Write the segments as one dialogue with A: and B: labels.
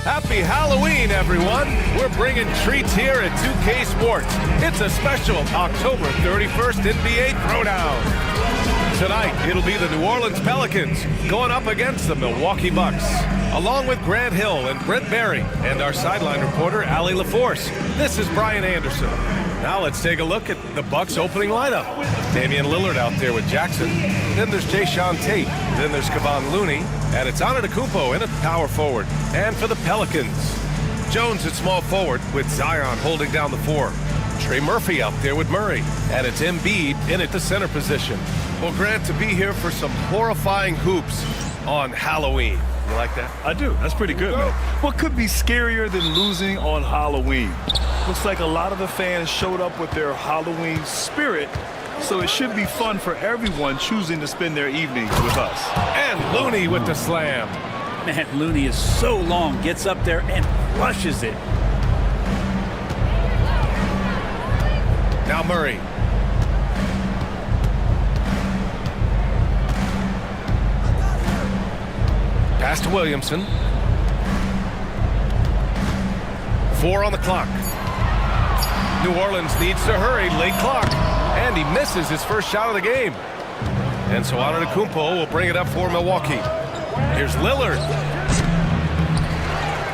A: Happy Halloween, everyone! We're bringing treats here at 2K Sports. It's a special October 31st NBA Throwdown. Tonight, it'll be the New Orleans Pelicans going up against the Milwaukee Bucks, along with Grant Hill and Brent Barry and our sideline reporter, Allie LaForce. This is Brian Anderson. Now let's take a look at the Bucks opening lineup. Damian Lillard out there with Jackson. Then there's Jayshawn Tate. Then there's Kevon Looney. And it's Antetokounmpo in at power forward. And for the Pelicans, Jones at small forward with Zion holding down the 4. Trey Murphy out there with Murray. And it's Embiid in at the center position. Well, Grant, to be here for some horrifying hoops on Halloween. You like that?
B: I do. That's pretty good, man. What could be scarier than losing on Halloween? Looks like a lot of the fans showed up with their Halloween spirit, so it should be fun for everyone choosing to spend their evenings with us.
A: And Looney with the slam.
C: Man, Looney is so long, gets up there and crushes it.
A: Now Murray. Pass to Williamson. 4 on the clock. New Orleans needs to hurry, late clock. And he misses his first shot of the game. And so Antetokounmpo will bring it up for Milwaukee. Here's Lillard.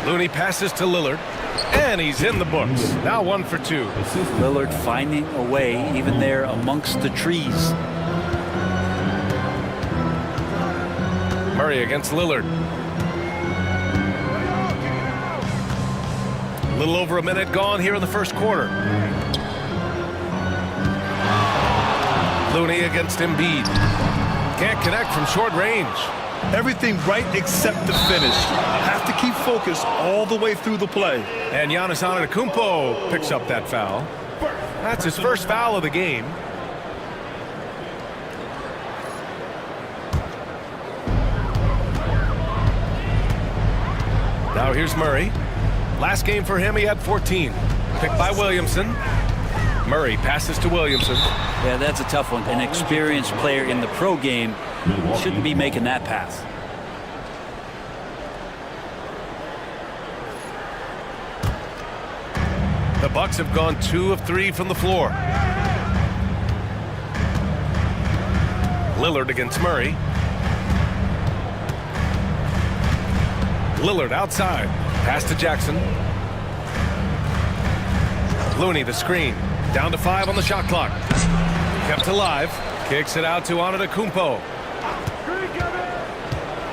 A: Looney passes to Lillard. And he's in the books. Now 1 for 2.
C: Lillard finding a way, even there amongst the trees.
A: Murray against Lillard. A little over a minute gone here in the first quarter. Looney against Embiid. Can't connect from short range.
B: Everything right except the finish. Have to keep focused all the way through the play.
A: And Giannis Antetokounmpo picks up that foul. That's his first foul of the game. Now here's Murray. Last game for him, he had 14. Picked by Williamson. Murray passes to Williamson.
C: Yeah, that's a tough one. An experienced player in the pro game shouldn't be making that pass.
A: The Bucks have gone 2 of 3 from the floor. Lillard against Murray. Lillard outside. Pass to Jackson. Looney the screen. Down to 5 on the shot clock. Kept alive. Kicks it out to Antetokounmpo.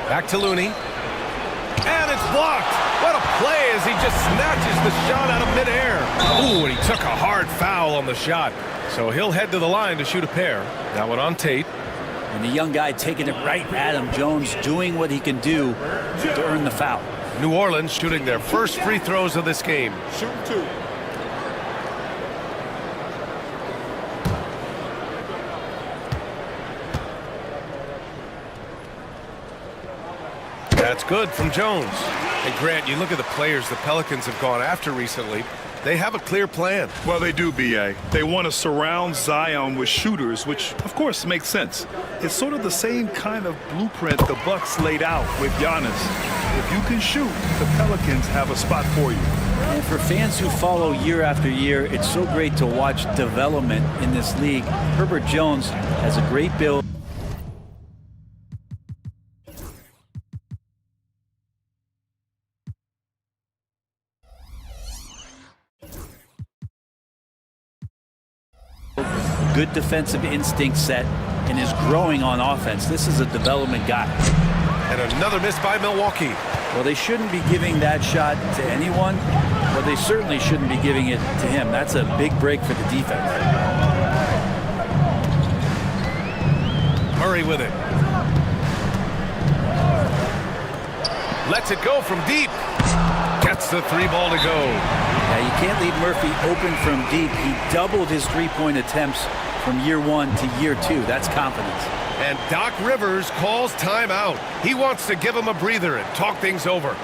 A: Back to Looney. And it's blocked. What a play as he just snatches the shot out of midair. Ooh, and he took a hard foul on the shot. So he'll head to the line to shoot a pair. That one on Tate.
C: And the young guy taking it right at him. Jones doing what he can do to earn the foul.
A: New Orleans shooting their first free throws of this game.
B: Shoot 2.
A: That's good from Jones. And Grant, you look at the players the Pelicans have gone after recently. They have a clear plan.
B: Well, they do, B.A. They want to surround Zion with shooters, which, of course, makes sense. It's sort of the same kind of blueprint the Bucks laid out with Giannis. If you can shoot, the Pelicans have a spot for you.
C: And for fans who follow year after year, it's so great to watch development in this league. Herbert Jones has a great build. Good defensive instinct set and is growing on offense. This is a development guy.
A: And another miss by Milwaukee.
C: Well, they shouldn't be giving that shot to anyone, but they certainly shouldn't be giving it to him. That's a big break for the defense.
A: Murray with it. Lets it go from deep. Gets the 3 ball to go.
C: Now, you can't leave Murphy open from deep. He doubled his 3-point attempts from year 1 to year 2. That's confidence.
A: And Doc Rivers calls timeout. He wants to give him a breather and talk things over.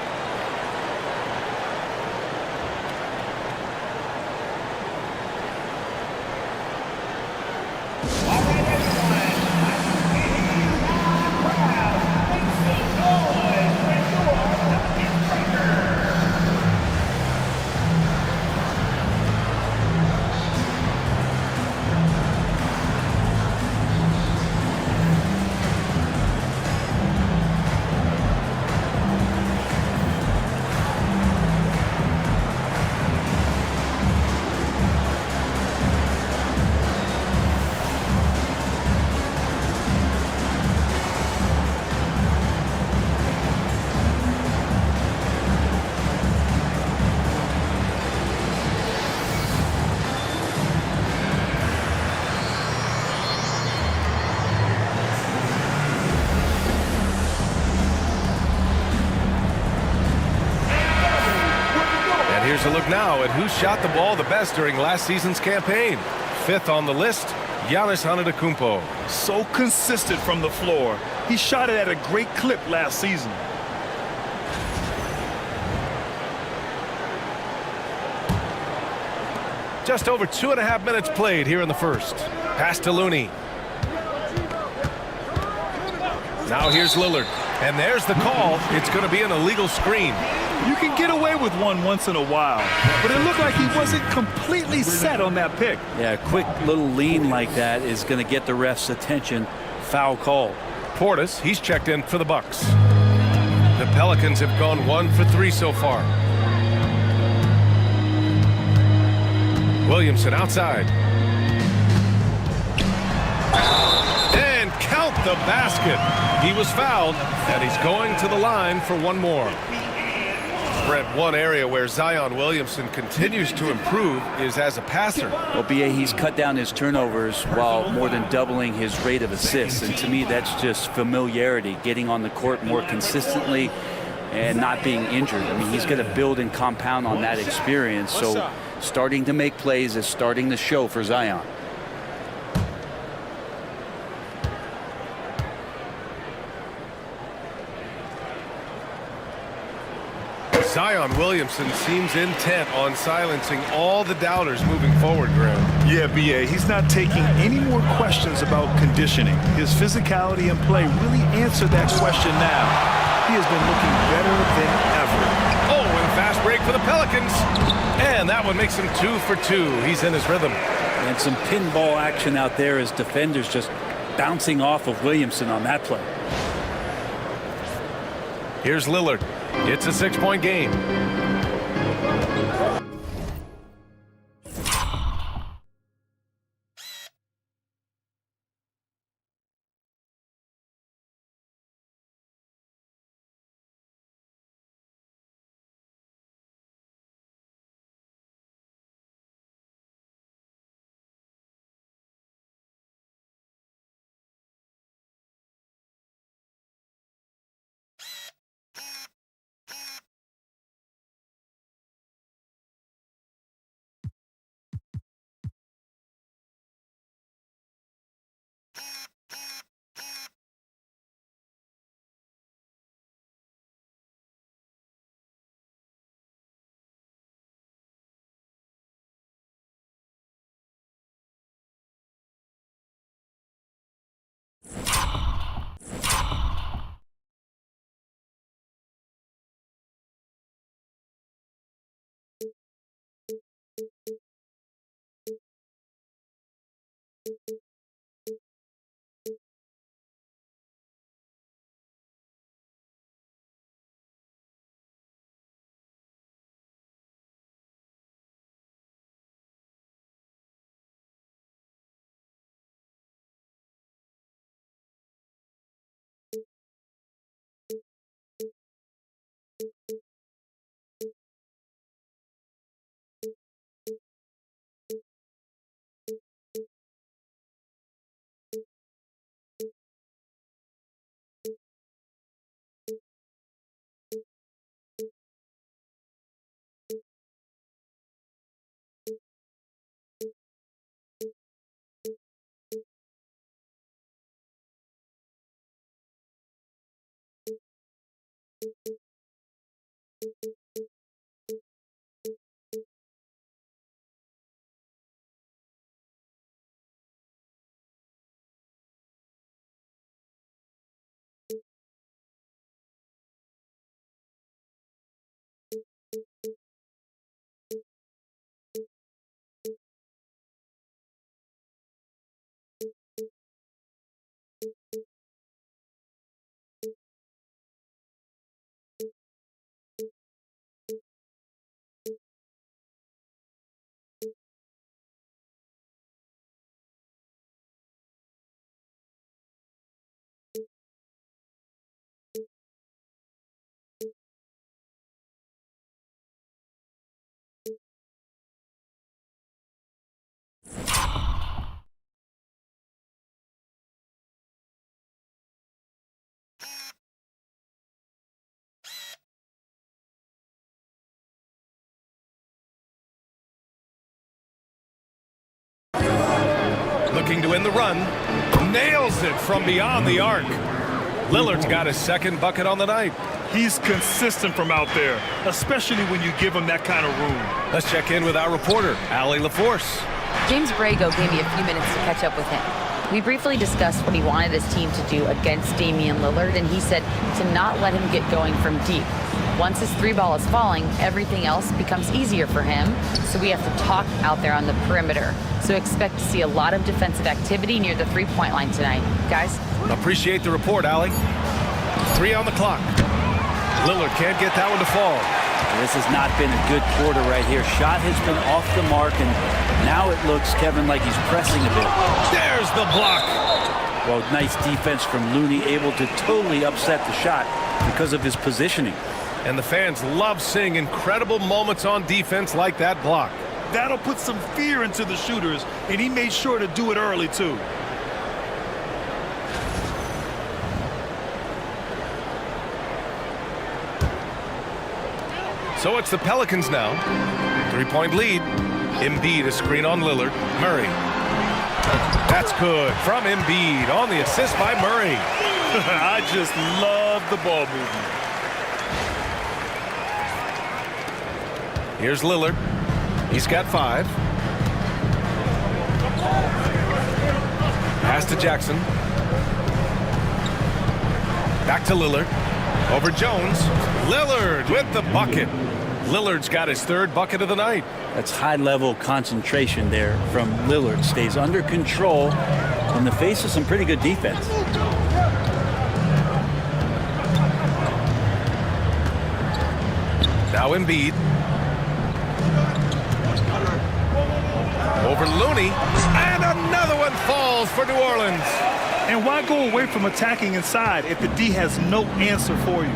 A: Here's a look now at who shot the ball the best during last season's campaign. Fifth on the list, Giannis Antetokounmpo.
B: So consistent from the floor. He shot it at a great clip last season.
A: Just over 2.5 minutes played here in the first. Pass to Looney. Now here's Lillard. And there's the call. It's going to be an illegal screen.
B: You can get away with one once in a while, but it looked like he wasn't completely set on that pick.
C: Yeah, a quick little lean like that is going to get the ref's attention. Foul call.
A: Portis, he's checked in for the Bucks. The Pelicans have gone 1 for 3 so far. Williamson outside. And count the basket. He was fouled, and he's going to the line for one more. Brent, one area where Zion Williamson continues to improve is as a passer.
C: Well, B.A., he's cut down his turnovers while more than doubling his rate of assists. And to me, that's just familiarity, getting on the court more consistently and not being injured. I mean, he's going to build and compound on that experience. So starting to make plays is starting to show for Zion.
A: Zion Williamson seems intent on silencing all the doubters moving forward, Graham.
B: Yeah, B.A., he's not taking any more questions about conditioning. His physicality and play really answered that question now. He has been looking better than ever.
A: Oh, and fast break for the Pelicans. And that one makes him 2 for 2. He's in his rhythm.
C: And some pinball action out there as defenders just bouncing off of Williamson on that play.
A: Here's Lillard. It's a 6-point game. looking to win the run. Nails it from beyond the arc. Lillard's got his second bucket on the night.
B: He's consistent from out there, especially when you give him that kind of room.
A: Let's check in with our reporter, Allie LaForce.
D: James Borrego gave me a few minutes to catch up with him. We briefly discussed what he wanted his team to do against Damian Lillard, and he said to not let him get going from deep. Once his three ball is falling, everything else becomes easier for him, so we have to talk out there on the perimeter. So expect to see a lot of defensive activity near the three-point line tonight. Guys?
A: Appreciate the report, Allie. 3 on the clock. Lillard can't get that one to fall.
C: This has not been a good quarter right here. Shot has been off the mark, and now it looks, Kevin, like he's pressing a bit.
A: There's the block.
C: Well, nice defense from Looney, able to totally upset the shot because of his positioning.
A: And the fans love seeing incredible moments on defense like that block.
B: That'll put some fear into the shooters, and he made sure to do it early, too.
A: So it's the Pelicans now. 3-point lead. Embiid, a screen on Lillard. Murray. That's good from Embiid on the assist by Murray.
B: I just love the ball movement.
A: Here's Lillard. He's got 5. Pass to Jackson. Back to Lillard. Over Jones. Lillard with the bucket. Lillard's got his third bucket of the night.
C: That's high-level concentration there from Lillard. Stays under control in the face of some pretty good defense.
A: Now Embiid. Over Looney. And another one falls for New Orleans.
B: And why go away from attacking inside if the D has no answer for you?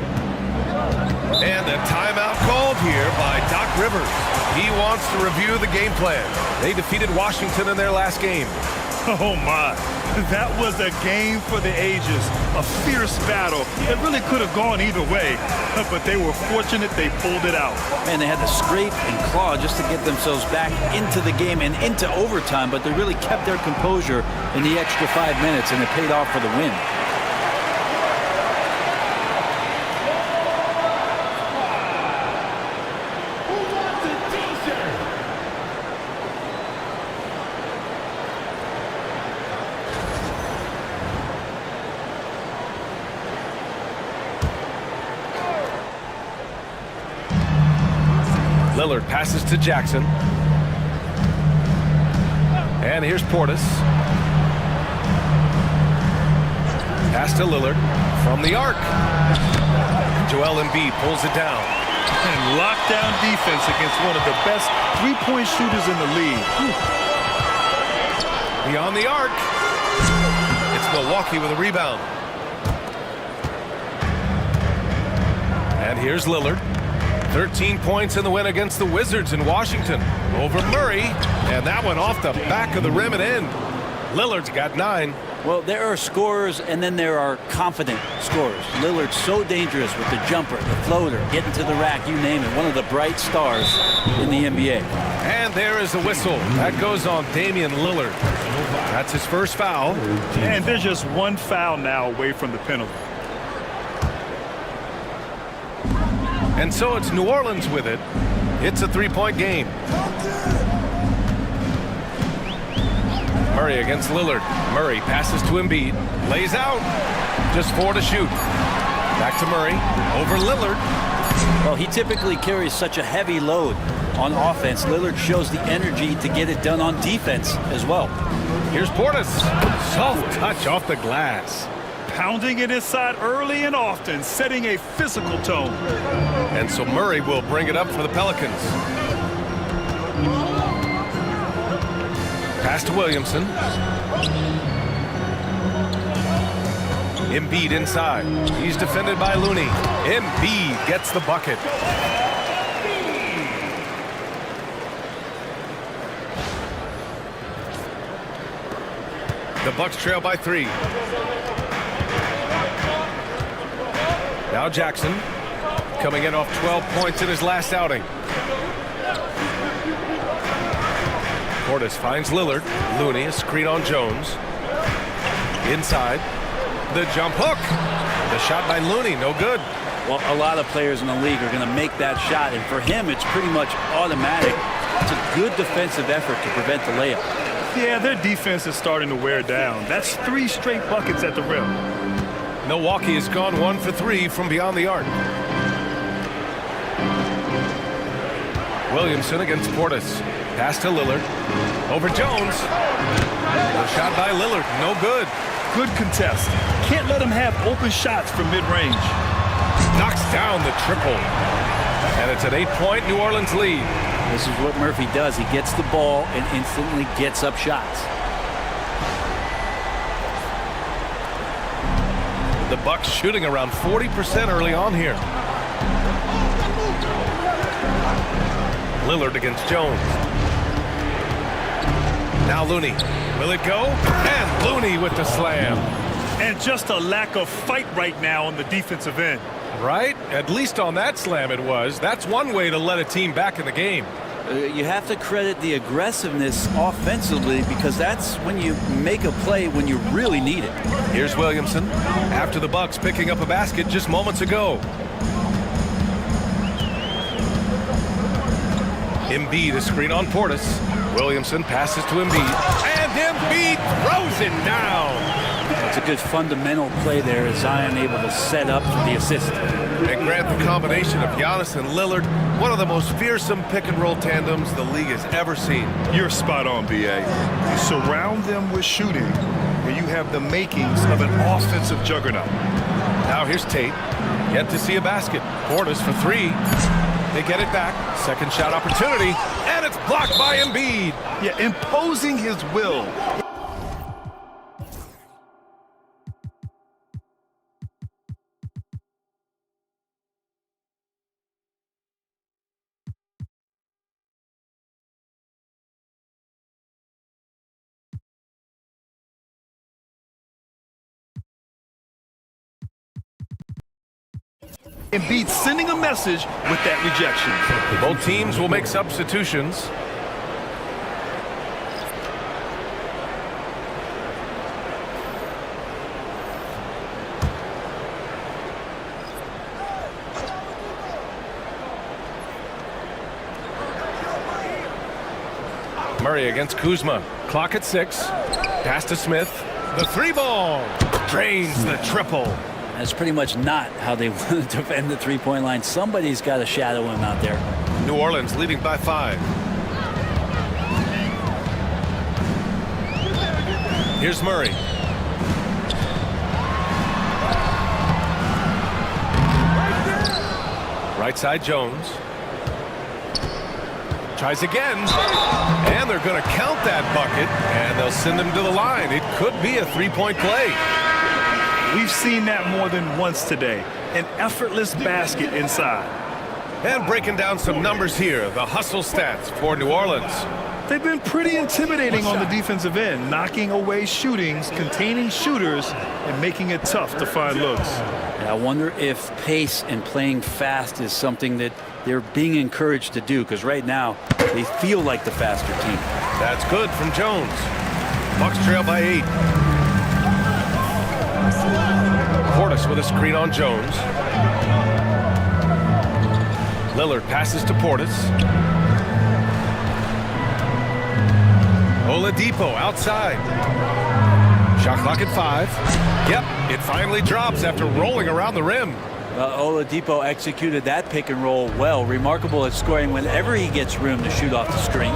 A: And a timeout called here by Doc Rivers. He wants to review the game plan. They defeated Washington in their last game.
B: Oh, my. That was a game for the ages. A fierce battle. It really could have gone either way, but they were fortunate they pulled it out.
C: Man, they had to scrape and claw just to get themselves back into the game and into overtime, but they really kept their composure in the extra 5 minutes, and it paid off for the win.
A: Lillard passes to Jackson. And here's Portis. Pass to Lillard from the arc. Joel Embiid pulls it down.
B: And lockdown defense against one of the best three-point shooters in the league.
A: Beyond the arc. It's Milwaukee with a rebound. And here's Lillard. 13 points in the win against the Wizards in Washington. Over Murray, and that one off the back of the rim and in. Lillard's got 9.
C: Well, there are scorers, and then there are confident scorers. Lillard's so dangerous with the jumper, the floater, getting to the rack, you name it. One of the bright stars in the NBA.
A: And there is a whistle. That goes on Damian Lillard. That's his first foul.
B: And there's just one foul now away from the penalty.
A: And so it's New Orleans with it. It's a 3-point game. Murray against Lillard. Murray passes to Embiid. Lays out. Just 4 to shoot. Back to Murray. Over Lillard.
C: Well, he typically carries such a heavy load on offense. Lillard shows the energy to get it done on defense as well.
A: Here's Portis. Soft touch off the glass.
B: Pounding it inside early and often, setting a physical tone.
A: And so Murray will bring it up for the Pelicans. Pass to Williamson. Embiid inside. He's defended by Looney. Embiid gets the bucket. The Bucks trail by 3. Now Jackson coming in off 12 points in his last outing. Portis finds Lillard. Looney, a screen on Jones. Inside. The jump hook. The shot by Looney, no good.
C: Well, a lot of players in the league are going to make that shot, and for him, it's pretty much automatic. It's a good defensive effort to prevent the layup.
B: Yeah, their defense is starting to wear down. That's 3 straight buckets at the rim.
A: Milwaukee has gone 1 for 3 from beyond the arc. Williamson against Portis. Pass to Lillard. Over Jones. The shot by Lillard, no good.
B: Good contest. Can't let him have open shots from mid-range.
A: Knocks down the triple. And it's an 8-point New Orleans lead.
C: This is what Murphy does. He gets the ball and instantly gets up shots.
A: The Bucks shooting around 40% early on here. Lillard against Jones. Now Looney. Will it go? And Looney with the slam.
B: And just a lack of fight right now on the defensive end.
A: Right? At least on that slam it was. That's one way to let a team back in the game.
C: You have to credit the aggressiveness offensively, because that's when you make a play when you really need it.
A: Here's Williamson after the Bucks picking up a basket just moments ago. Embiid, a screen on Portis. Williamson passes to Embiid. And Embiid throws it down.
C: It's a good fundamental play there. Zion able to set up for the assist.
A: And Grant, the combination of Giannis and Lillard, one of the most fearsome pick-and-roll tandems the league has ever seen.
B: You're spot on, B.A. You surround them with shooting, and you have the makings of an offensive juggernaut.
A: Now here's Tate. Yet to see a basket. Portis for 3. They get it back. Second shot opportunity. And it's blocked by Embiid.
B: Yeah, imposing his will. Embiid sending a message with that rejection.
A: Both teams will make substitutions. Murray against Kuzma. Clock at 6. Pass to Smith. The 3-ball. Drains the triple.
C: That's pretty much not how they want to defend the three-point line. Somebody's got to shadow him out there.
A: New Orleans leading by 5. Here's Murray. Right side Jones. Tries again. And they're going to count that bucket. And they'll send him to the line. It could be a 3-point play.
B: We've seen that more than once today. An effortless basket inside.
A: And breaking down some numbers here, the hustle stats for New Orleans.
B: They've been pretty intimidating on the defensive end, knocking away shootings, containing shooters, and making it tough to find looks.
C: And I wonder if pace and playing fast is something that they're being encouraged to do, because right now they feel like the faster team.
A: That's good from Jones. Bucks trail by 8. Portis with a screen on Jones. Lillard passes to Portis. Oladipo outside. Shot clock at 5. Yep, it finally drops after rolling around the rim.
C: Oladipo executed that pick and roll well. Remarkable at scoring whenever he gets room to shoot off the screen.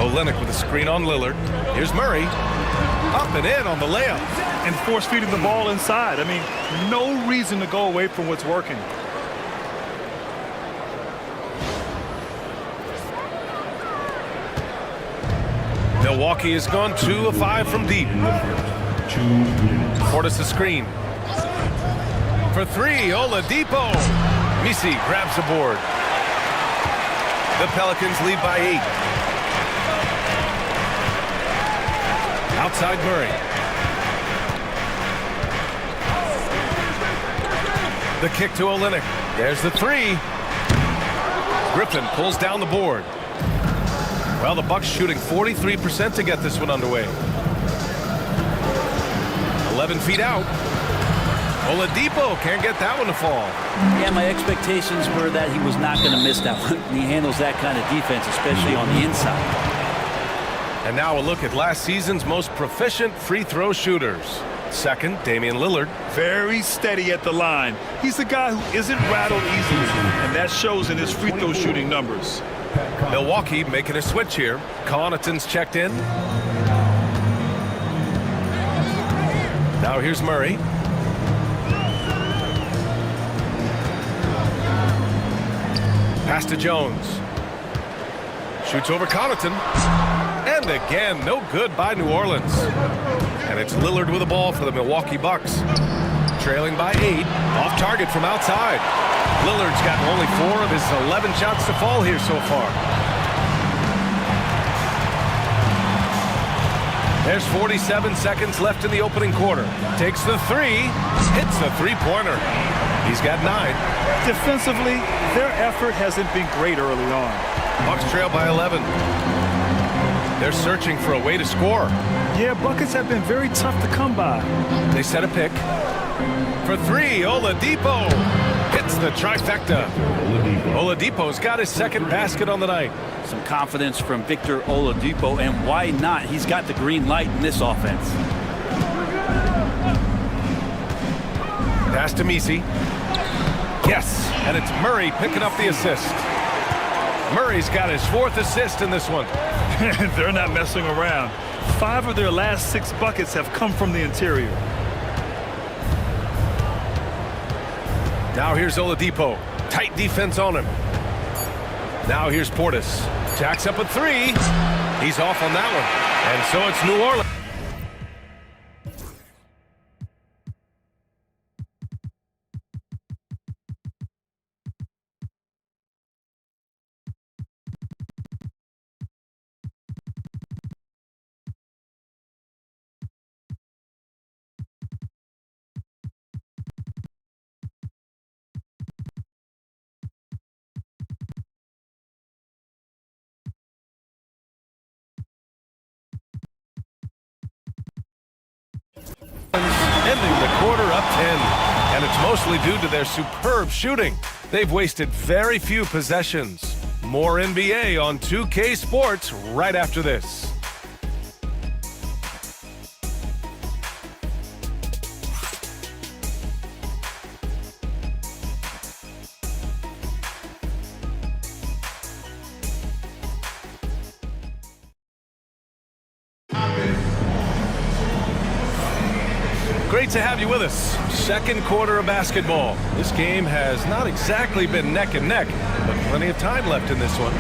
A: Olynyk with a screen on Lillard. Here's Murray. Up and in on the layup.
B: And force-feeding the ball inside. I mean, no reason to go away from what's working.
A: Milwaukee has gone 2 of 5 from deep. Portis a screen. For 3, Oladipo. Misi grabs the board. The Pelicans lead by 8. Outside Murray. The kick to Olynyk. There's the 3. Griffin pulls down the board. Well, the Bucks shooting 43% to get this one underway. 11 feet out. Oladipo can't get that one to fall.
C: Yeah, my expectations were that he was not going to miss that one. He handles that kind of defense, especially on the inside.
A: And now a look at last season's most proficient free throw shooters. Second, Damian Lillard.
B: Very steady at the line. He's the guy who isn't rattled easily, and that shows in his free throw shooting numbers.
A: Milwaukee making a switch here. Connaughton's checked in. Now here's Murray. Pass to Jones. Shoots over Connaughton. And again, no good by New Orleans. And it's Lillard with the ball for the Milwaukee Bucks. Trailing by 8. Off target from outside. Lillard's gotten only 4 of his 11 shots to fall here so far. There's 47 seconds left in the opening quarter. Takes the 3. Hits the three-pointer. He's got 9.
B: Defensively, their effort hasn't been great early on.
A: Bucks trail by 11. They're searching for a way to score.
B: Yeah, buckets have been very tough to come by.
A: They set a pick. For 3, Oladipo hits the trifecta. Oladipo's got his second basket on the night.
C: Some confidence from Victor Oladipo, and why not? He's got the green light in this offense.
A: Pass to Messi. Yes, and it's Murray picking up the assist. Murray's got his 4th assist in this one.
B: They're not messing around. 5 of their last 6 buckets have come from the interior.
A: Now here's Oladipo. Tight defense on him. Now here's Portis. Jacks up a 3. He's off on that one. And so it's New Orleans. Ending the quarter up 10. And it's mostly due to their superb shooting. They've wasted very few possessions. More NBA on 2K Sports right after this. Great to have you with us. Second quarter of basketball. This game has not exactly been neck and neck, but plenty of time left in this one.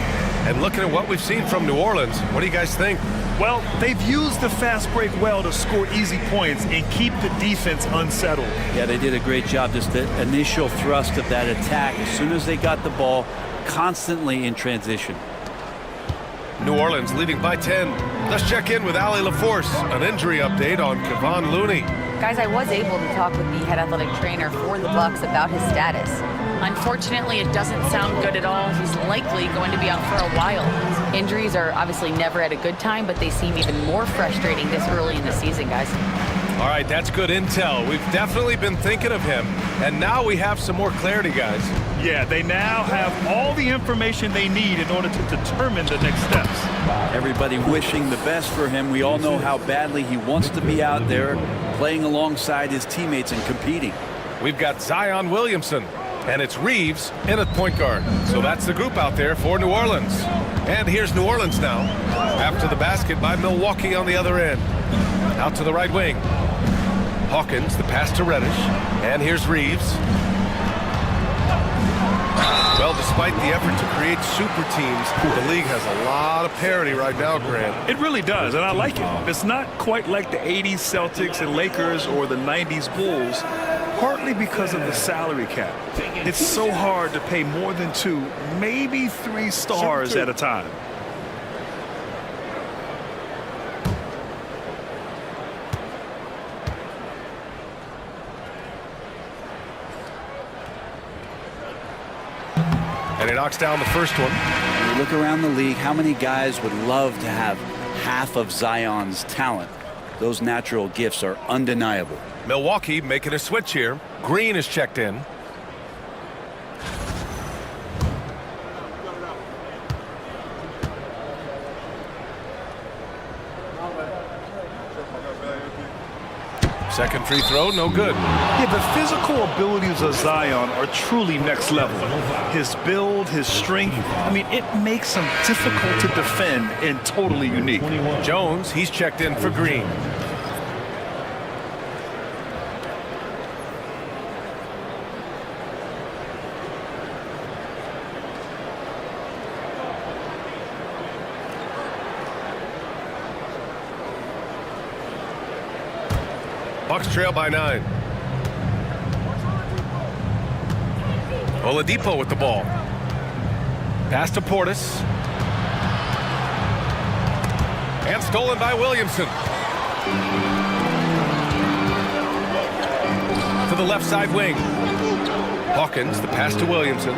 A: And looking at what we've seen from New Orleans, what do you guys think?
B: Well, they've used the fast break well to score easy points and keep the defense unsettled.
C: Yeah, they did a great job. Just the initial thrust of that attack, as soon as they got the ball, constantly in transition.
A: New Orleans leading by 10. Let's check in with Allie LaForce. An injury update on Kevon Looney.
D: Guys, I was able to talk with the head athletic trainer for the Bucks about his status. Unfortunately, it doesn't sound good at all. He's likely going to be out for a while. Injuries are obviously never at a good time, but they seem even more frustrating this early in the season, guys.
A: All right, that's good intel. We've definitely been thinking of him, and now we have some more clarity, guys.
B: Yeah, they now have all the information they need in order to determine the next steps.
C: Everybody wishing the best for him. We all know how badly he wants to be out there playing alongside his teammates and competing.
A: We've got Zion Williamson, and it's Reeves in at point guard. So that's the group out there for New Orleans. And here's New Orleans now, after the basket by Milwaukee on the other end. Out to the right wing. Hawkins, the pass to Reddish. And here's Reeves. Well, despite the effort to create super teams, the league has a lot of parity right now, Grant.
B: It really does, and I like it. It's not quite like the 80s Celtics and Lakers or the 90s Bulls, partly because of the salary cap. It's so hard to pay more than 2, maybe 3 stars at a time.
A: And he knocks down the first one.
C: When you look around the league, how many guys would love to have half of Zion's talent? Those natural gifts are undeniable.
A: Milwaukee making a switch here. Green is checked in. Second free throw, no good.
B: Yeah, the physical abilities of Zion are truly next level. His build, his strength, I mean, it makes him difficult to defend and totally unique.
A: Jones, he's checked in for Green. Bucks trail by 9. Oladipo with the ball. Pass to Portis. And stolen by Williamson. To the left side wing. Hawkins, the pass to Williamson.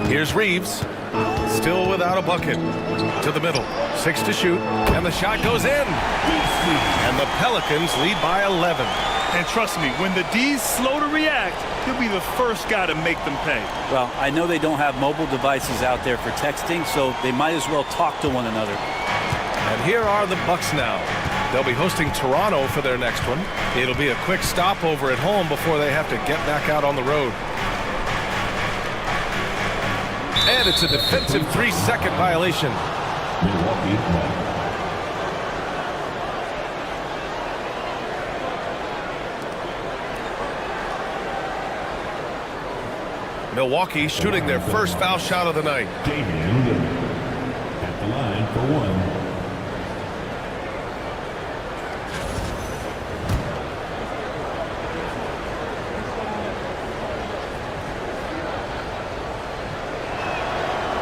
A: Here's Reeves. Still without a bucket. To the middle. 6 to shoot. And the shot goes in. And the Pelicans lead by 11.
B: And trust me, when the D's slow to react, he'll be the first guy to make them pay.
C: Well, I know they don't have mobile devices out there for texting, so they might as well talk to one another.
A: And here are the Bucks now. They'll be hosting Toronto for their next one. It'll be a quick stopover at home before they have to get back out on the road. And it's a defensive 3-second violation. Milwaukee shooting their first foul shot of the night.
E: Damian Lillard at the line for one.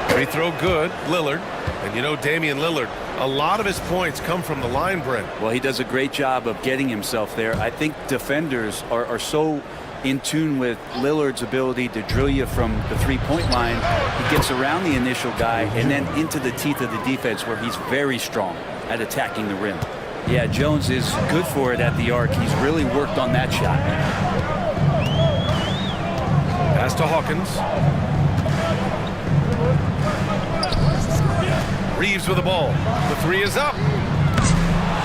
A: Free throw good, Lillard. And you know Damian Lillard, a lot of his points come from the line, Brent.
C: Well, he does a great job of getting himself there. I think defenders are so in tune with Lillard's ability to drill you from the three-point line. He gets around the initial guy and then into the teeth of the defense where he's very strong at attacking the rim. Yeah, Jones is good for it at the arc. He's really worked on that shot.
A: Pass to Hawkins. Reeves with the ball. The three is up.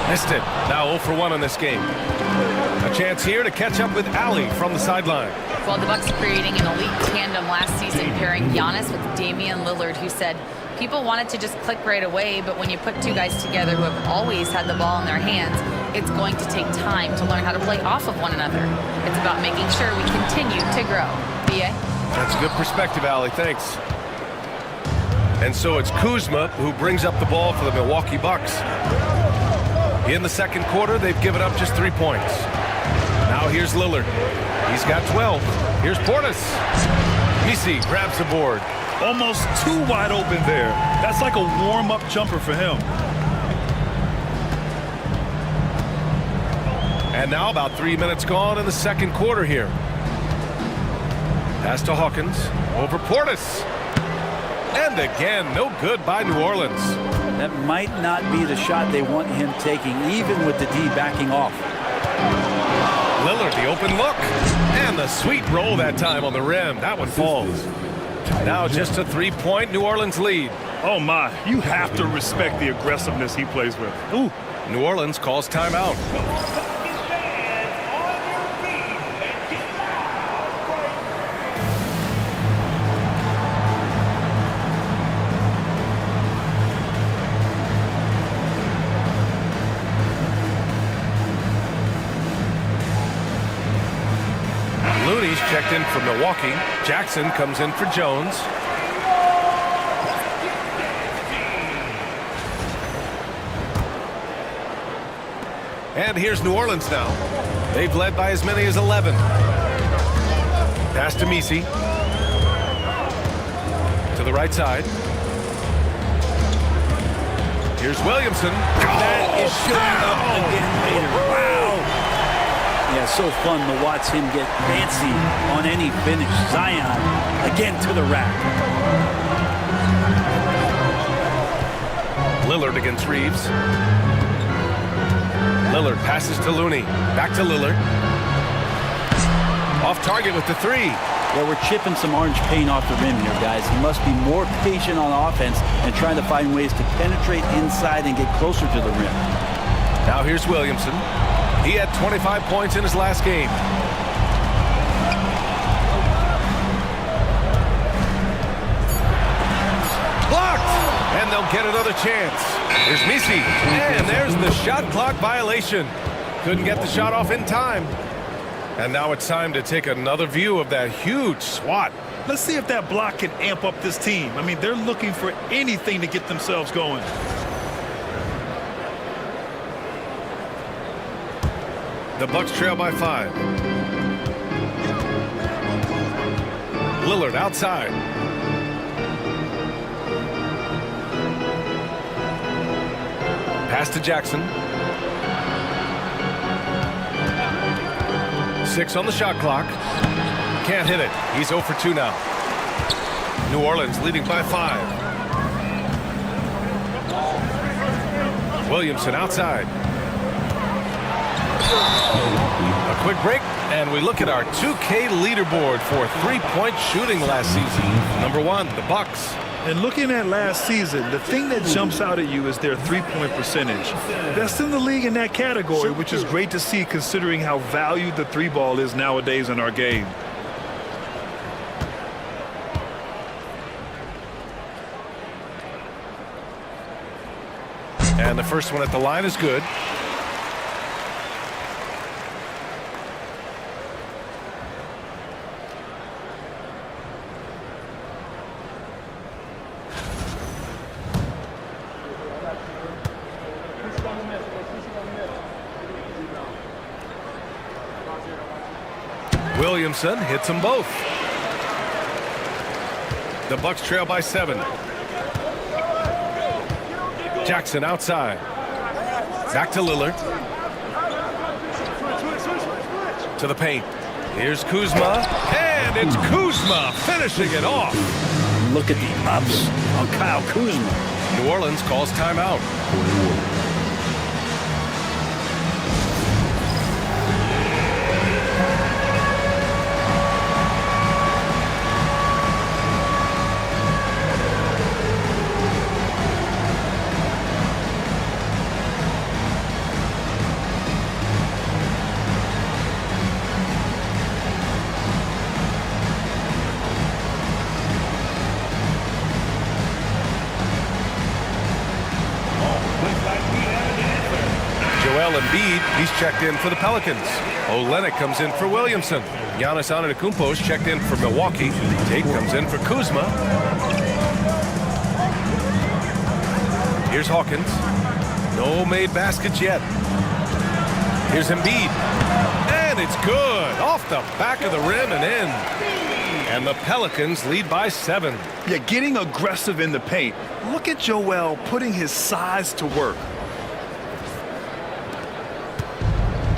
A: Missed it. Now 0 for 1 in this game. A chance here to catch up with Allie from the sideline.
D: Well, the Bucks creating an elite tandem last season, pairing Giannis with Damian Lillard, who said people wanted to just click right away, but when you put two guys together who have always had the ball in their hands, it's going to take time to learn how to play off of one another. It's about making sure we continue to grow. B.A.?
A: That's a good perspective, Allie. Thanks. And so it's Kuzma who brings up the ball for the Milwaukee Bucks. In the second quarter, they've given up just 3 points. Now here's Lillard. He's got 12. Here's Portis. Misi grabs the board.
B: Almost too wide open there. That's like a warm-up jumper for him.
A: And now about 3 minutes gone in the second quarter here. Pass to Hawkins. Over Portis. And again, no good by New Orleans.
C: That might not be the shot they want him taking, even with the D backing off.
A: Lillard, the open look. And the sweet roll that time on the rim. That one falls. Now just a 3-point New Orleans lead.
B: Oh, my. You have to respect the aggressiveness he plays with.
A: Ooh. New Orleans calls timeout. Looney's checked in for Milwaukee. Jackson comes in for Jones. And here's New Orleans now. They've led by as many as 11. Pass to Misi. To the right side. Here's Williamson.
C: That is showing up again later. Wow. Yeah, Yeah, so fun to watch him get fancy on any finish. Zion again to the rack.
A: Lillard against Reeves. Lillard passes to Looney. Back to Lillard. Off target with the three.
C: Yeah, we're chipping some orange paint off the rim here, guys. He must be more patient on offense and trying to find ways to penetrate inside and get closer to the rim.
A: Now here's Williamson. He had 25 points in his last game. Blocked! And they'll get another chance. Here's Misi. And there's the shot clock violation. Couldn't get the shot off in time. And now it's time to take another view of that huge swat.
B: Let's see if that block can amp up this team. I mean, they're looking for anything to get themselves going.
A: The Bucks trail by 5. Lillard outside. Pass to Jackson. 6 on the shot clock. Can't hit it. He's 0 for 2 now. New Orleans leading by 5. Williamson outside. A quick break, and we look at our 2K leaderboard for three-point shooting last season. Number 1, the Bucks.
B: And looking at last season, the thing that jumps out at you is their three-point percentage. Best in the league in that category, which is great to see considering how valued the three ball is nowadays in our game.
A: And the first one at the line is good. Williamson hits them both. The Bucks trail by 7. Jackson outside. Back to Lillard. To the paint. Here's Kuzma. And it's Kuzma finishing it off.
C: Look at the ups on Kyle Kuzma.
A: New Orleans calls timeout. Embiid, he's checked in for the Pelicans. Olynyk comes in for Williamson. Giannis Antetokounmpo's checked in for Milwaukee. Tate comes in for Kuzma. Here's Hawkins. No made baskets yet. Here's Embiid. And it's good. Off the back of the rim and in. And the Pelicans lead by 7.
B: Yeah, getting aggressive in the paint. Look at Joel putting his size to work.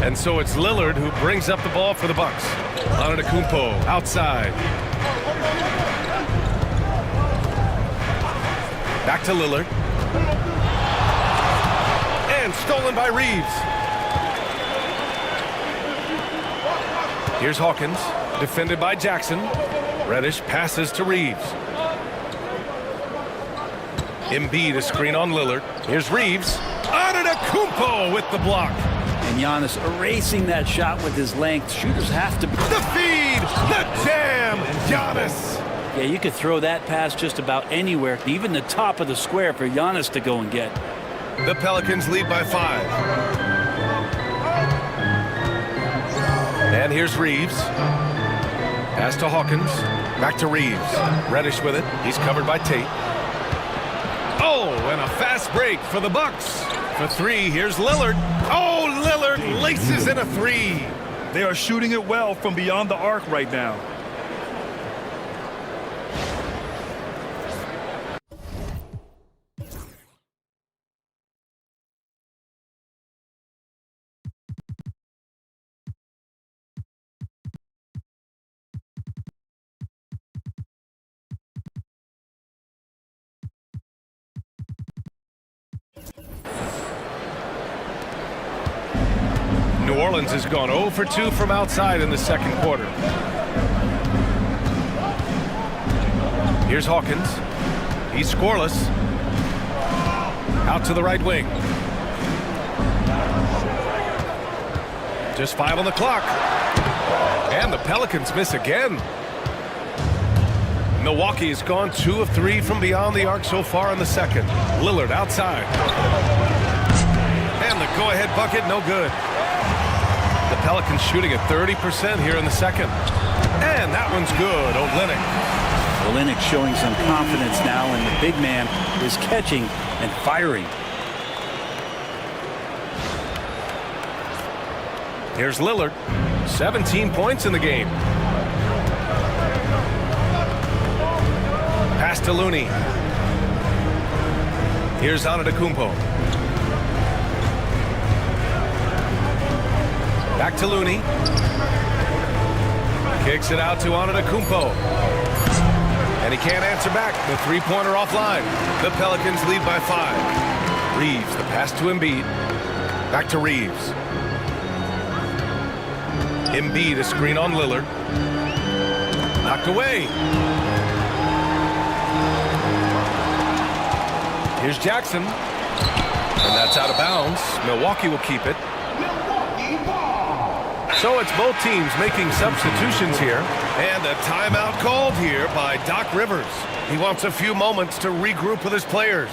A: And so it's Lillard who brings up the ball for the Bucks. Antetokounmpo outside. Back to Lillard. And stolen by Reeves. Here's Hawkins, defended by Jackson. Reddish passes to Reeves. Embiid a screen on Lillard. Here's Reeves. Antetokounmpo with the block.
C: And Giannis erasing that shot with his length. Shooters have to...
A: The feed! The jam! Giannis!
C: Yeah, you could throw that pass just about anywhere, even the top of the square for Giannis to go and get.
A: The Pelicans lead by 5. And here's Reeves. Pass to Hawkins. Back to Reeves. Reddish with it. He's covered by Tate. Oh, and a fast break for the Bucks. For 3, here's Lillard. Oh, Lillard laces in a 3.
B: They are shooting it well from beyond the arc right now.
A: New Orleans has gone 0 for 2 from outside in the second quarter. Here's Hawkins. He's scoreless. Out to the right wing. Just 5 on the clock. And the Pelicans miss again. Milwaukee has gone 2 of 3 from beyond the arc so far in the second. Lillard outside. And the go-ahead bucket, no good. The Pelicans shooting at 30% here in the second. And that one's good. Olynyk.
C: Olynyk showing some confidence now, and the big man is catching and firing.
A: Here's Lillard. 17 points in the game. Pass to Looney. Here's Antetokounmpo. Back to Looney. Kicks it out to Antetokounmpo. And he can't answer back. The three-pointer offline. The Pelicans lead by 5. Reeves, the pass to Embiid. Back to Reeves. Embiid, a screen on Lillard. Knocked away. Here's Jackson. And that's out of bounds. Milwaukee will keep it. So it's both teams making substitutions here. And a timeout called here by Doc Rivers. He wants a few moments to regroup with his players.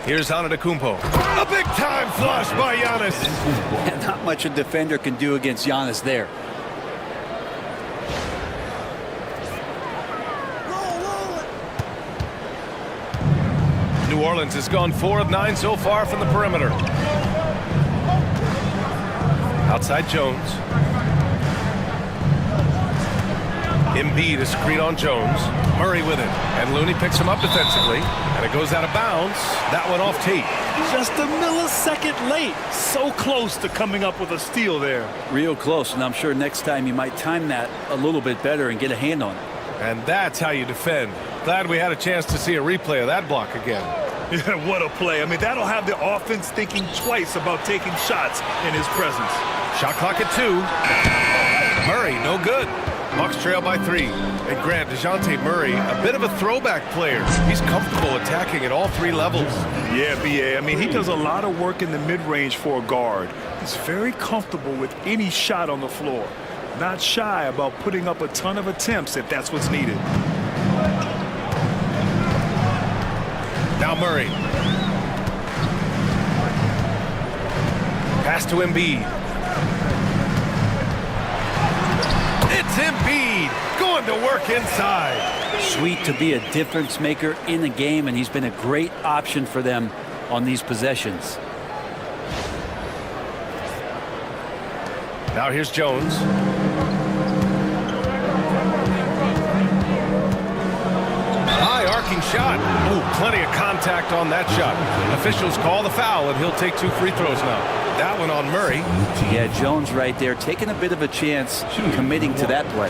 A: Here's Antetokounmpo. A big-time flush by Giannis.
C: Not much a defender can do against Giannis there.
A: New Orleans has gone 4 of 9 so far from the perimeter. Outside Jones. Embiid, a screen on Jones. Murray with it. And Looney picks him up defensively. And it goes out of bounds. That one off Tate.
B: Just a millisecond late. So close to coming up with a steal there.
C: Real close, and I'm sure next time you might time that a little bit better and get a hand on it.
A: And that's how you defend. Glad we had a chance to see a replay of that block again.
B: Yeah, what a play. I mean, that'll have the offense thinking twice about taking shots in his presence.
A: Shot clock at 2. Murray, no good. Bucks trail by 3. And Grant, DeJounte Murray, a bit of a throwback player. He's comfortable attacking at all 3 levels.
B: Yeah, B.A. I mean, he does a lot of work in the mid-range for a guard. He's very comfortable with any shot on the floor. Not shy about putting up a ton of attempts if that's what's needed.
A: Now Murray. Pass to Embiid. It's Embiid going to work inside.
C: Sweet to be a difference maker in the game, and he's been a great option for them on these possessions.
A: Now here's Jones. High arcing shot. Oh, plenty of contact on that shot. Officials call the foul, and he'll take 2 free throws now. That one on Murray.
C: Yeah, Jones right there taking a bit of a chance committing to that play.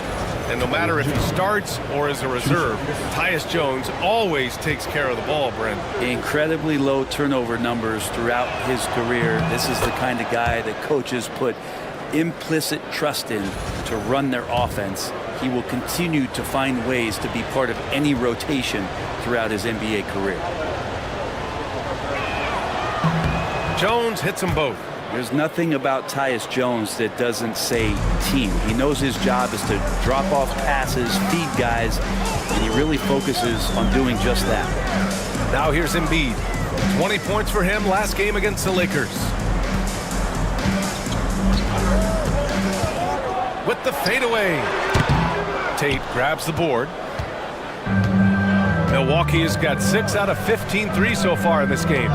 A: And no matter if he starts or is a reserve, Tyus Jones always takes care of the ball, Brent.
C: Incredibly low turnover numbers throughout his career. This is the kind of guy that coaches put implicit trust in to run their offense. He will continue to find ways to be part of any rotation throughout his NBA career.
A: Jones hits them both.
C: There's nothing about Tyus Jones that doesn't say team. He knows his job is to drop off passes, feed guys, and he really focuses on doing just that.
A: Now here's Embiid. 20 points for him last game against the Lakers. With the fadeaway. Tate grabs the board. Milwaukee has got 6 out of 15 threes so far in this game.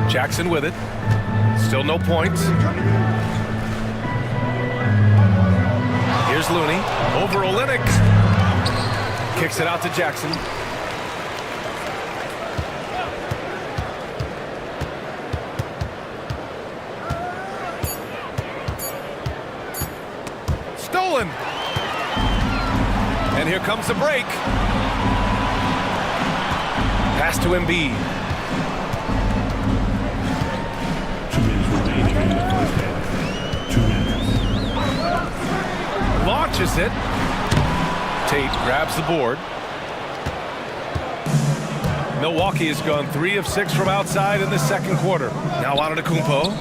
A: Jackson with it. Still no points. Here's Looney. Over Olynyk. Kicks it out to Jackson. stolen. And here comes the break. Pass to Embiid.
E: 2 minutes remaining in the first half. 2 minutes.
A: Launches it. Tate grabs the board. Milwaukee has gone 3 of 6 from outside in the second quarter. Now Antetokounmpo.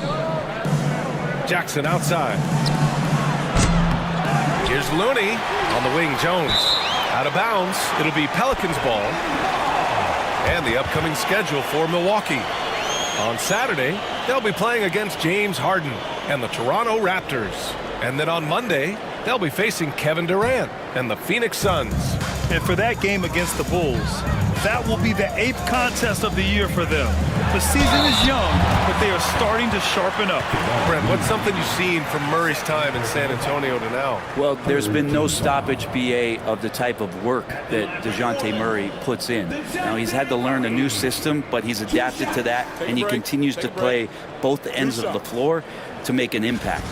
A: Jackson outside. Here's Looney on the wing. Jones out of bounds. It'll be Pelicans ball. And the upcoming schedule for Milwaukee. On Saturday, they'll be playing against James Harden and the Toronto Raptors. And then on Monday, they'll be facing Kevin Durant and the Phoenix Suns.
B: And for that game against the Bulls, that will be the 8th contest of the year for them. The season is young, but they are starting to sharpen up.
A: Brent, what's something you've seen from Murray's time in San Antonio to now?
C: Well, there's been no stoppage, BA, of the type of work that DeJounte Murray puts in. Now, he's had to learn a new system, but he's adapted to that, and he continues to play both ends of the floor to make an impact.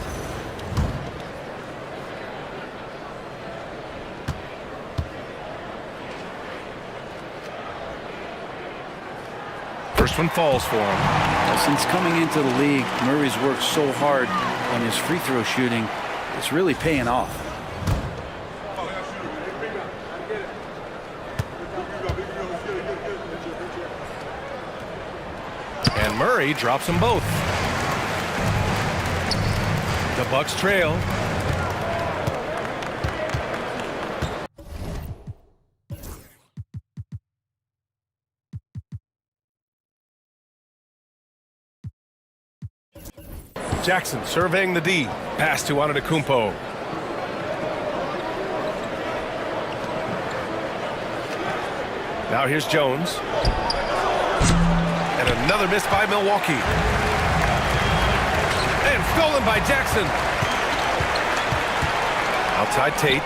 A: First one falls for him.
C: Well, since coming into the league, Murray's worked so hard on his free throw shooting. It's really paying off.
A: And Murray drops them both. The Bucks trail. Jackson surveying the D. Pass to Antetokounmpo. Now here's Jones. And another miss by Milwaukee. And stolen by Jackson. Outside Tate.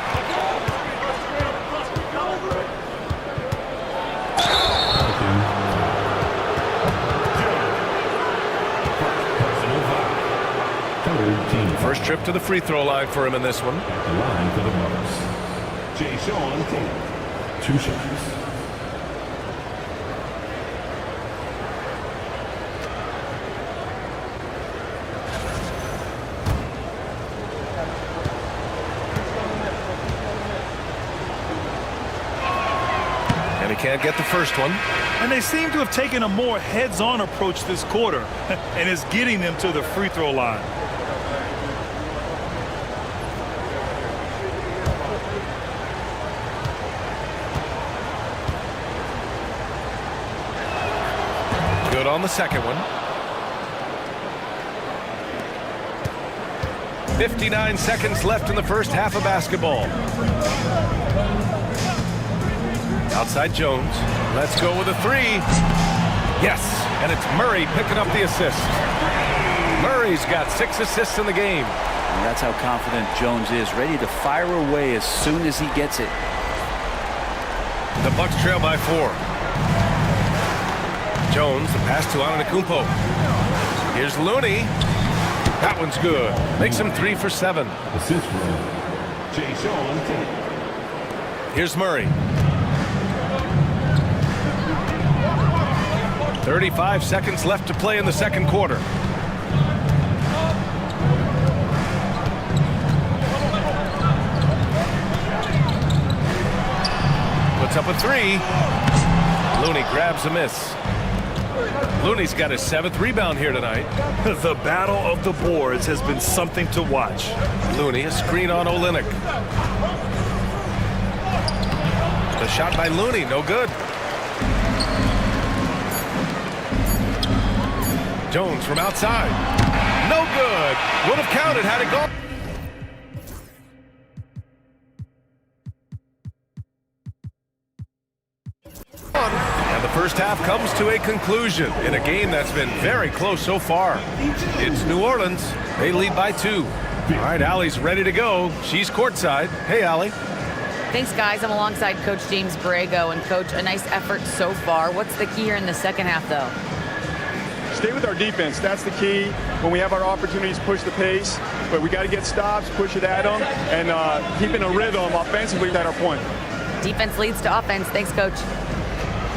A: First trip to the free throw line for him in this one.
E: At the line for the Bucks. Sean Tate. 2 shots.
A: And he can't get the first one.
B: And they seem to have taken a more heads-on approach this quarter, and it's getting them to the free throw line.
A: Good on the second one. 59 seconds left in the first half of basketball. Outside Jones. Let's go with a 3. Yes, and it's Murray picking up the assist. Murray's got 6 assists in the game.
C: And that's how confident Jones is, ready to fire away as soon as he gets it.
A: The Bucks trail by 4. Jones, the pass to Antetokounmpo. Here's Looney. That one's good. Makes him 3 for 7.
E: Assist from Sean Tate.
A: Here's Murray. 35 seconds left to play in the second quarter. Puts up a 3. Looney grabs a miss. Looney's got his 7th rebound here tonight.
B: The battle of the boards has been something to watch.
A: Looney, a screen on Olynyk. The shot by Looney, no good. Jones from outside. No good. Would have counted had it gone. And the first half comes to a conclusion in a game that's been very close so far. It's New Orleans. They lead by 2. All right, Allie's ready to go. She's courtside. Hey, Allie.
D: Thanks, guys. I'm alongside Coach James Borrego. And, Coach, a nice effort so far. What's the key here in the second half, though?
F: stay with our defense. That's the key. When we have our opportunities, push the pace. But we got to get stops, push it at them, and keeping a rhythm offensively at our point.
D: Defense leads to offense. Thanks, Coach.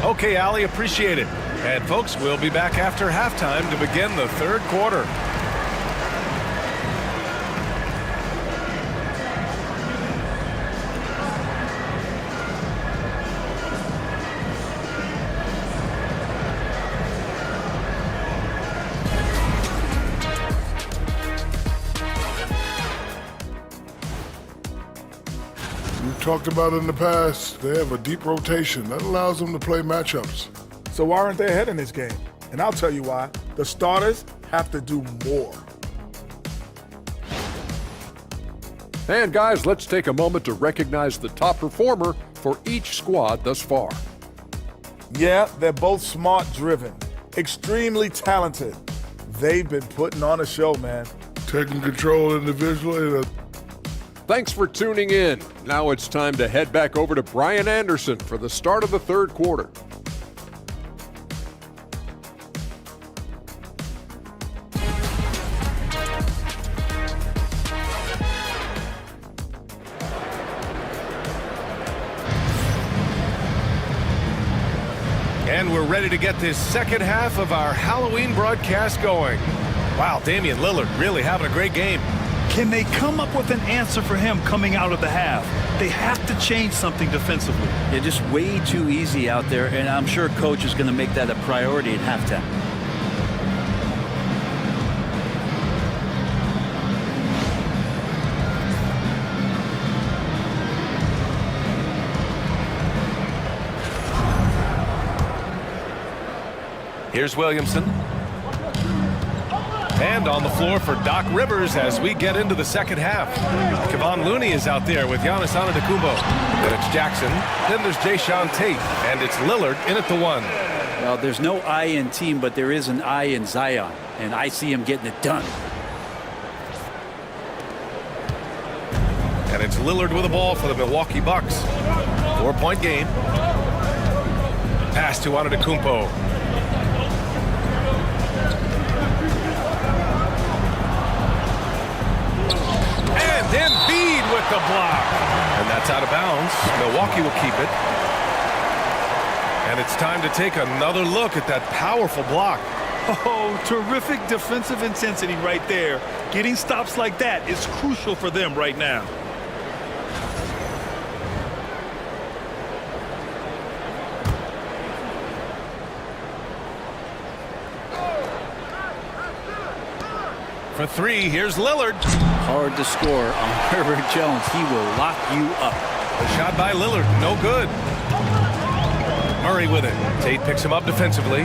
A: Okay, Allie, appreciate it. And folks, we'll be back after halftime to begin the third quarter.
G: We've talked about it in the past. They have a deep rotation that allows them to play matchups.
H: So why aren't they ahead in this game? And I'll tell you why. The starters have to do more.
I: And guys, let's take a moment to recognize the top performer for each squad thus far.
H: Yeah, they're both smart-driven, extremely talented. They've been putting on a show, man.
G: Taking control individually.
I: Thanks for tuning in. Now it's time to head back over to Brian Anderson for the start of the third quarter.
A: And we're ready to get this second half of our Halloween broadcast going. Wow, Damian Lillard really having a great game.
B: Can they come up with an answer for him coming out of the half? They have to change something defensively.
C: They're just way too easy out there, and I'm sure Coach is going to make that a priority at halftime.
A: Here's Williamson. And on the floor for Doc Rivers as we get into the second half. Kevon Looney is out there with Giannis Antetokounmpo. Then it's Jackson. Then there's Jayshawn Tate. And it's Lillard in at the one.
C: Well, there's no I in team, but there is an I in Zion. And I see him getting it done.
A: And it's Lillard with the ball for the Milwaukee Bucks. 4-point game. Pass to Antetokounmpo. Embiid with the block. And that's out of bounds. Milwaukee will keep it. And it's time to take another look at that powerful block.
B: Oh, terrific defensive intensity right there. Getting stops like that is crucial for them right now.
A: For three, here's Lillard.
C: Hard to score on Herbert Jones. He will lock you up.
A: A shot by Lillard, no good. Murray with it. Tate picks him up defensively.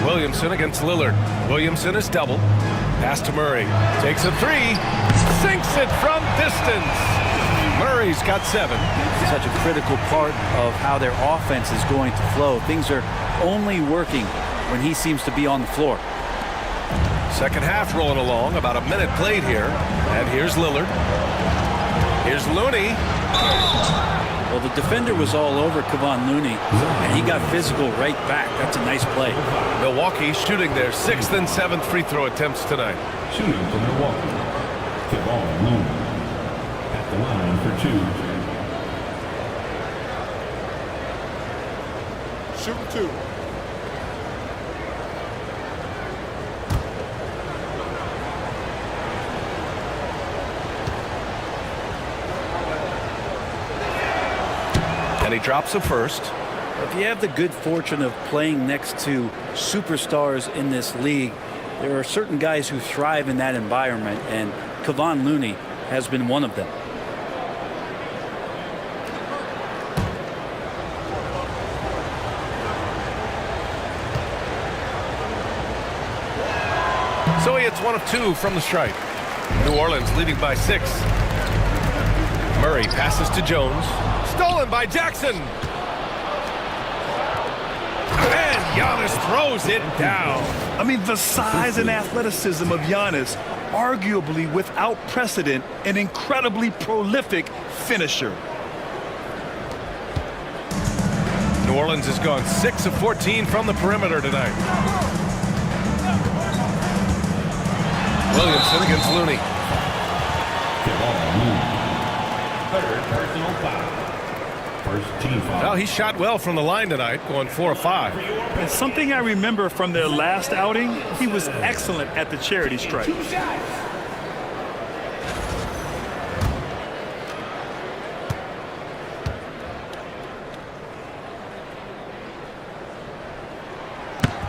A: Williamson against Lillard. Williamson is double. Pass to Murray. Takes a three. Sinks it from distance. Murray's got 7.
C: Such a critical part of how their offense is going to flow. Things are only working when he seems to be on the floor.
A: Second half rolling along, about a minute played here. And here's Lillard. Here's Looney.
C: Well, the defender was all over Kevon Looney, and he got physical right back. That's a nice play.
A: Milwaukee shooting their 6th and 7th free throw attempts tonight.
E: Shooting for Milwaukee, Kevon Looney at the line for 2.
H: Shoot 2.
A: And he drops a first.
C: If you have the good fortune of playing next to superstars in this league, there are certain guys who thrive in that environment, and Kevon Looney has been one of them.
A: So he hits 1 of 2 from the stripe. New Orleans leading by 6. Murray passes to Jones. Stolen by Jackson. And Giannis throws it down.
B: I mean, the size and athleticism of Giannis, arguably without precedent, an incredibly prolific finisher.
A: New Orleans has gone 6 of 14 from the perimeter tonight. Williamson against Looney.
E: Third personal foul. First team foul.
A: Well, he shot well from the line tonight, going 4 of 5.
B: And something I remember from their last outing, he was excellent at the charity stripe.
E: 2 shots.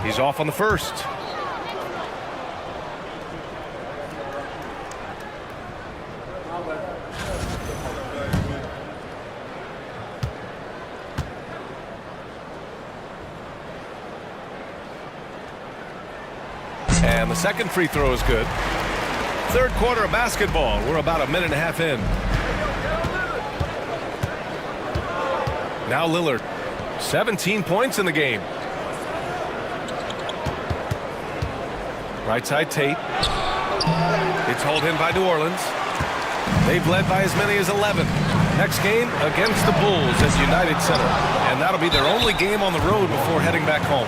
A: He's off on the first. And the second free throw is good. Third quarter of basketball. We're about a minute and a half in. Now Lillard. 17 points in the game. Right side Tate. It's hauled in by New Orleans. They've led by as many as 11. Next game against the Bulls at United Center. And that'll be their only game on the road before heading back home.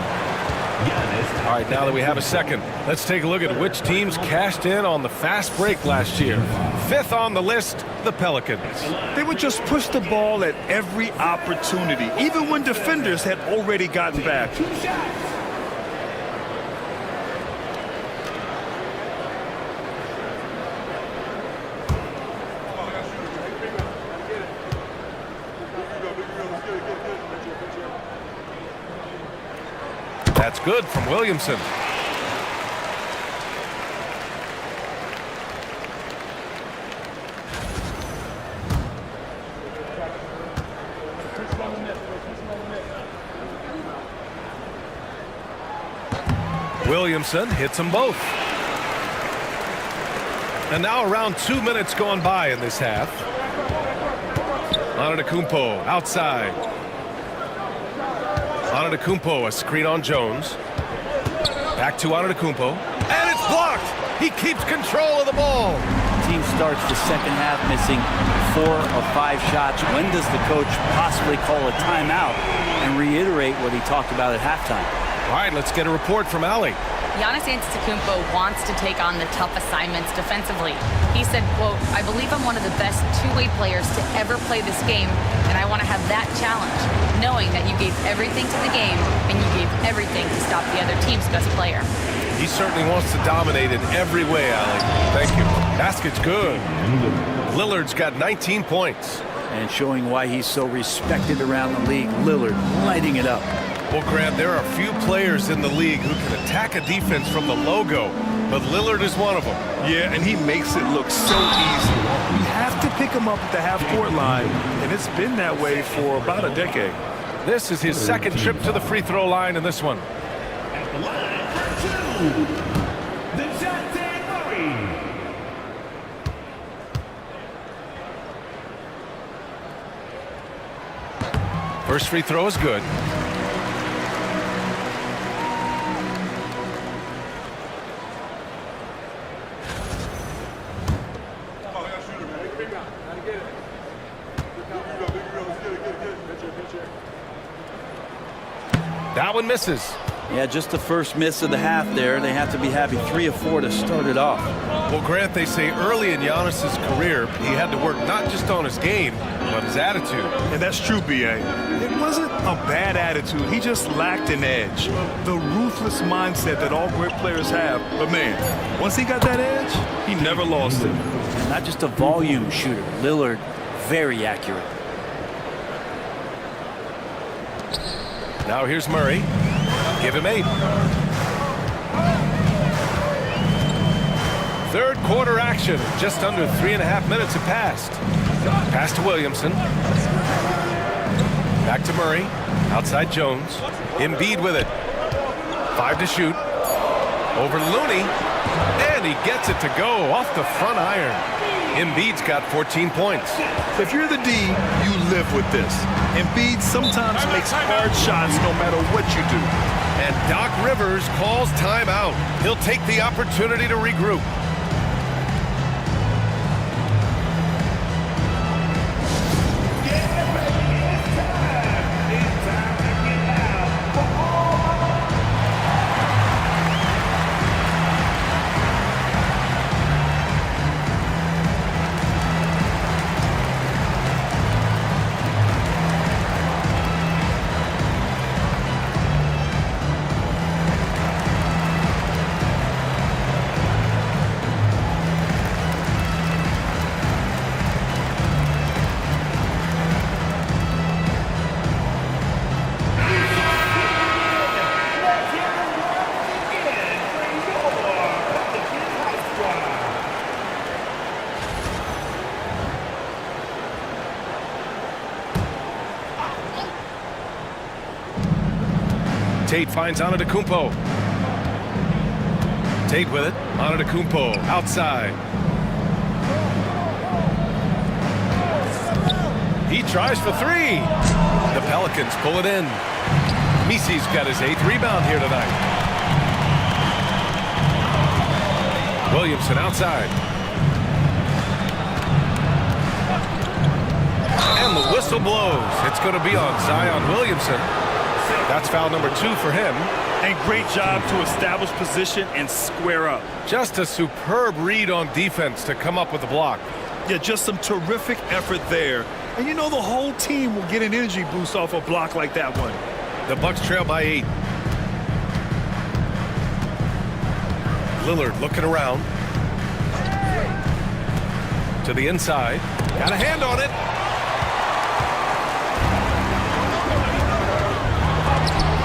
A: All right, now that we have a second, let's take a look at which teams cashed in on the fast break last year. Fifth on the list, the Pelicans.
B: They would just push the ball at every opportunity, even when defenders had already gotten back.
E: 2 shots.
A: That's good from Williamson. Williamson hits them both. And now around 2 minutes gone by in this half. Antetokounmpo outside. Antetokounmpo, a screen on Jones. Back to Antetokounmpo. And it's blocked! He keeps control of the ball.
C: Team starts the second half missing 4 of 5 shots. When does the coach possibly call a timeout and reiterate what he talked about at halftime?
A: All right, let's get a report from Allie.
D: Giannis Antetokounmpo wants to take on the tough assignments defensively. He said, quote, "I believe I'm one of the best two-way players to ever play this game, and I want to have that challenge, knowing that you gave everything to the game and you gave everything to stop the other team's best player."
A: He certainly wants to dominate in every way, Allie. Thank you. Basket's good. Lillard's got 19 points.
C: And showing why he's so respected around the league, Lillard lighting it up.
A: Well, Grant, there are few players in the league who can attack a defense from the logo, but Lillard is one of them.
B: Yeah, and he makes it look so easy. You have to pick him up at the half-court line, and it's been that way for about a decade.
A: This is his second trip to the free throw line in this one.
E: At the line for 2. DeJounte Murray.
A: First free throw is good. That one misses.
C: Yeah, just the first miss of the half there. They have to be happy 3 of 4 to start it off.
A: Well, Grant, they say early in Giannis's career, he had to work not just on his game, but his attitude.
B: And that's true, B.A. It wasn't a bad attitude. He just lacked an edge. The ruthless mindset that all great players have. But, man, once he got that edge, he never lost it.
C: And not just a volume shooter. Lillard, very accurate.
A: Now here's Murray. Give him 8. Third quarter action. Just under 3.5 minutes have passed. Pass to Williamson. Back to Murray. Outside Jones. Embiid with it. 5 to shoot. Over to Looney. And he gets it to go off the front iron. Embiid's got 14 points.
B: If you're the D, you live with this. Embiid sometimes makes hard shots no matter what you do.
A: And Doc Rivers calls timeout. He'll take the opportunity to regroup. Tate finds Antetokounmpo. Tate with it. Antetokounmpo outside. He tries for three. The Pelicans pull it in. Misi's got his 8th rebound here tonight. Williamson outside. And the whistle blows. It's going to be on Zion Williamson. That's foul number 2 for him.
B: And great job to establish position and square up.
A: Just a superb read on defense to come up with the block.
B: Yeah, just some terrific effort there. And you know the whole team will get an energy boost off a block like that one.
A: The Bucks trail by 8. Lillard looking around. To the inside. Got a hand on it.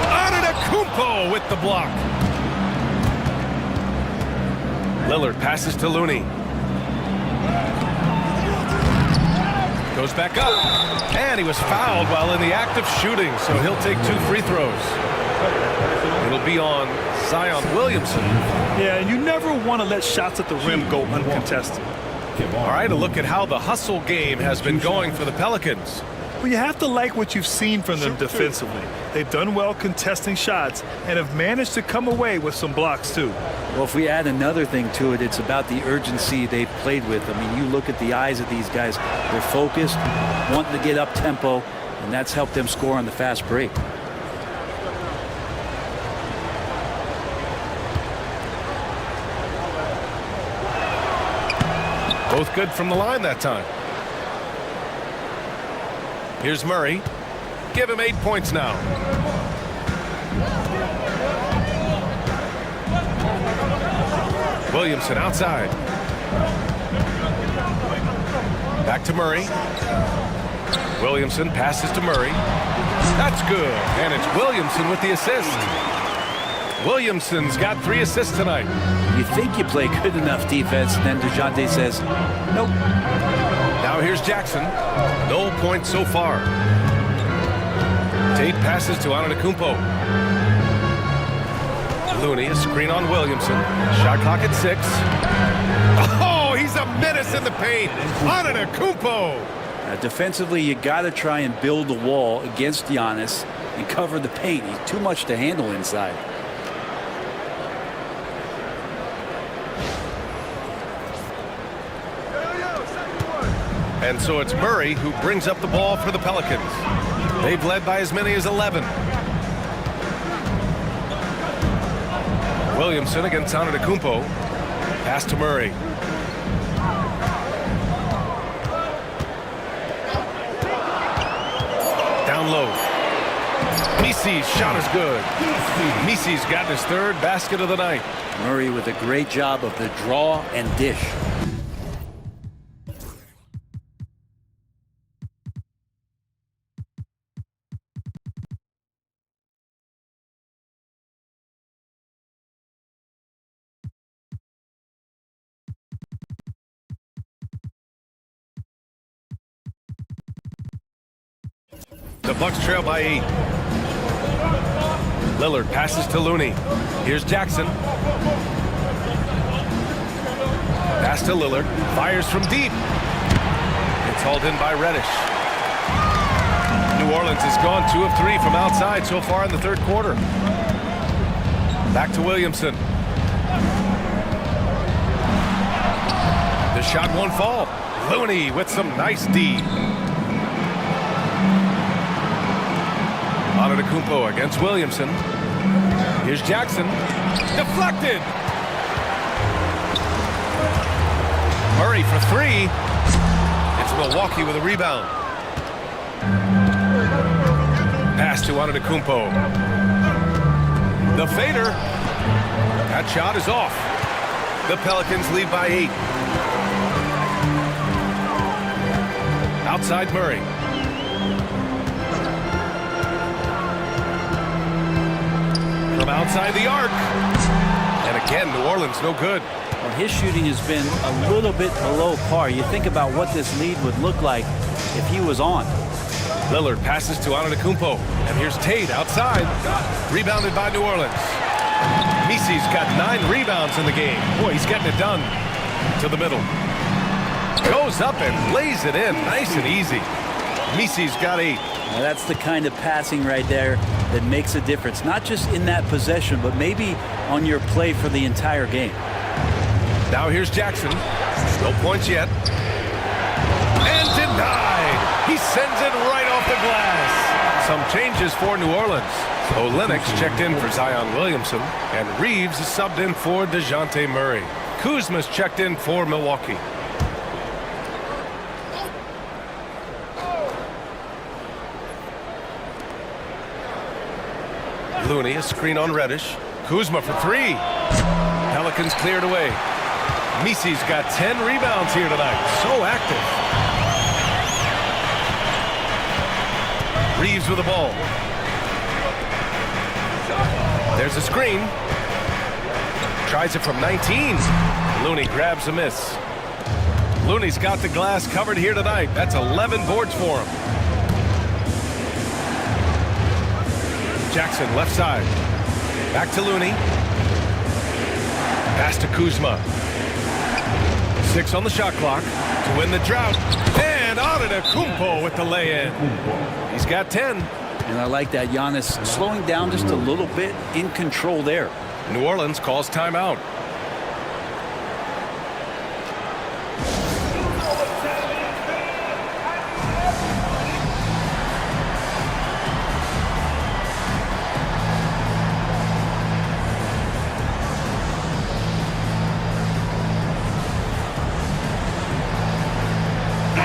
A: Antetokounmpo with the block. Lillard passes to Looney. Goes back up. And he was fouled while in the act of shooting, so he'll take 2 free throws. It'll be on Zion Williamson.
B: Yeah, and you never want to let shots at the rim go uncontested.
A: All right, a look at how the hustle game has been going for the Pelicans.
B: Well, you have to like what you've seen from them defensively. They've done well contesting shots and have managed to come away with some blocks, too.
C: Well, if we add another thing to it, it's about the urgency they've played with. I mean, you look at the eyes of these guys. They're focused, wanting to get up tempo, and that's helped them score on the fast break.
A: Both good from the line that time. Here's Murray. Give him 8 points now. Williamson outside. Back to Murray. Williamson passes to Murray. That's good. And it's Williamson with the assist. Williamson's got 3 assists tonight.
C: You think you play good enough defense, and then DeJounte says, nope.
A: Now here's Jackson. No points so far. Tate passes to Antetokounmpo. Looney, a screen on Williamson. Shot clock at 6. Oh, he's a menace in the paint. Antetokounmpo.
C: Defensively, you got to try and build a wall against Giannis and cover the paint. He's too much to handle inside.
A: And so it's Murray who brings up the ball for the Pelicans. They've led by as many as 11. Williamson against Antetokounmpo. Pass to Murray. Down low. Misi's shot is good. Misi's gotten his 3rd basket of the night.
C: Murray with a great job of the draw and dish.
A: The Bucks trail by 8. Lillard passes to Looney. Here's Jackson. Pass to Lillard. Fires from deep. It's hauled in by Reddish. New Orleans has gone 2 of 3 from outside so far in the 3rd quarter. Back to Williamson. The shot won't fall. Looney with some nice D. Antetokounmpo against Williamson. Here's Jackson. Deflected. Murray for 3. It's Milwaukee with a rebound. Pass to Antetokounmpo. The fader. That shot is off. The Pelicans lead by 8. Outside Murray. From outside the arc. And again, New Orleans no good.
C: Well, his shooting has been a little bit below par. You think about what this lead would look like if he was on.
A: Lillard passes to Antetokounmpo. And here's Tate outside. Rebounded by New Orleans. Misi's got 9 rebounds in the game. Boy, he's getting it done. To the middle. Goes up and lays it in. Nice and easy. Misi's got 8.
C: Now that's the kind of passing right there that makes a difference. Not just in that possession, but maybe on your play for the entire game.
A: Now here's Jackson. No points yet. And denied. He sends it right off the glass. Some changes for New Orleans. So Lennox checked in for Zion Williamson. And Reeves is subbed in for DeJounte Murray. Kuzma's checked in for Milwaukee. Looney, a screen on Reddish. Kuzma for 3. Pelicans cleared away. Misi's got 10 rebounds here tonight. So active. Reeves with the ball. There's a screen. Tries it from 19. Looney grabs a miss. Looney's got the glass covered here tonight. That's 11 boards for him. Jackson left side. Back to Looney. Pass to Kuzma. 6 on the shot clock to win the drought. And Antetokounmpo with the lay-in. He's got 10.
C: And I like that. Giannis slowing down just a little bit, in control there.
A: New Orleans calls timeout.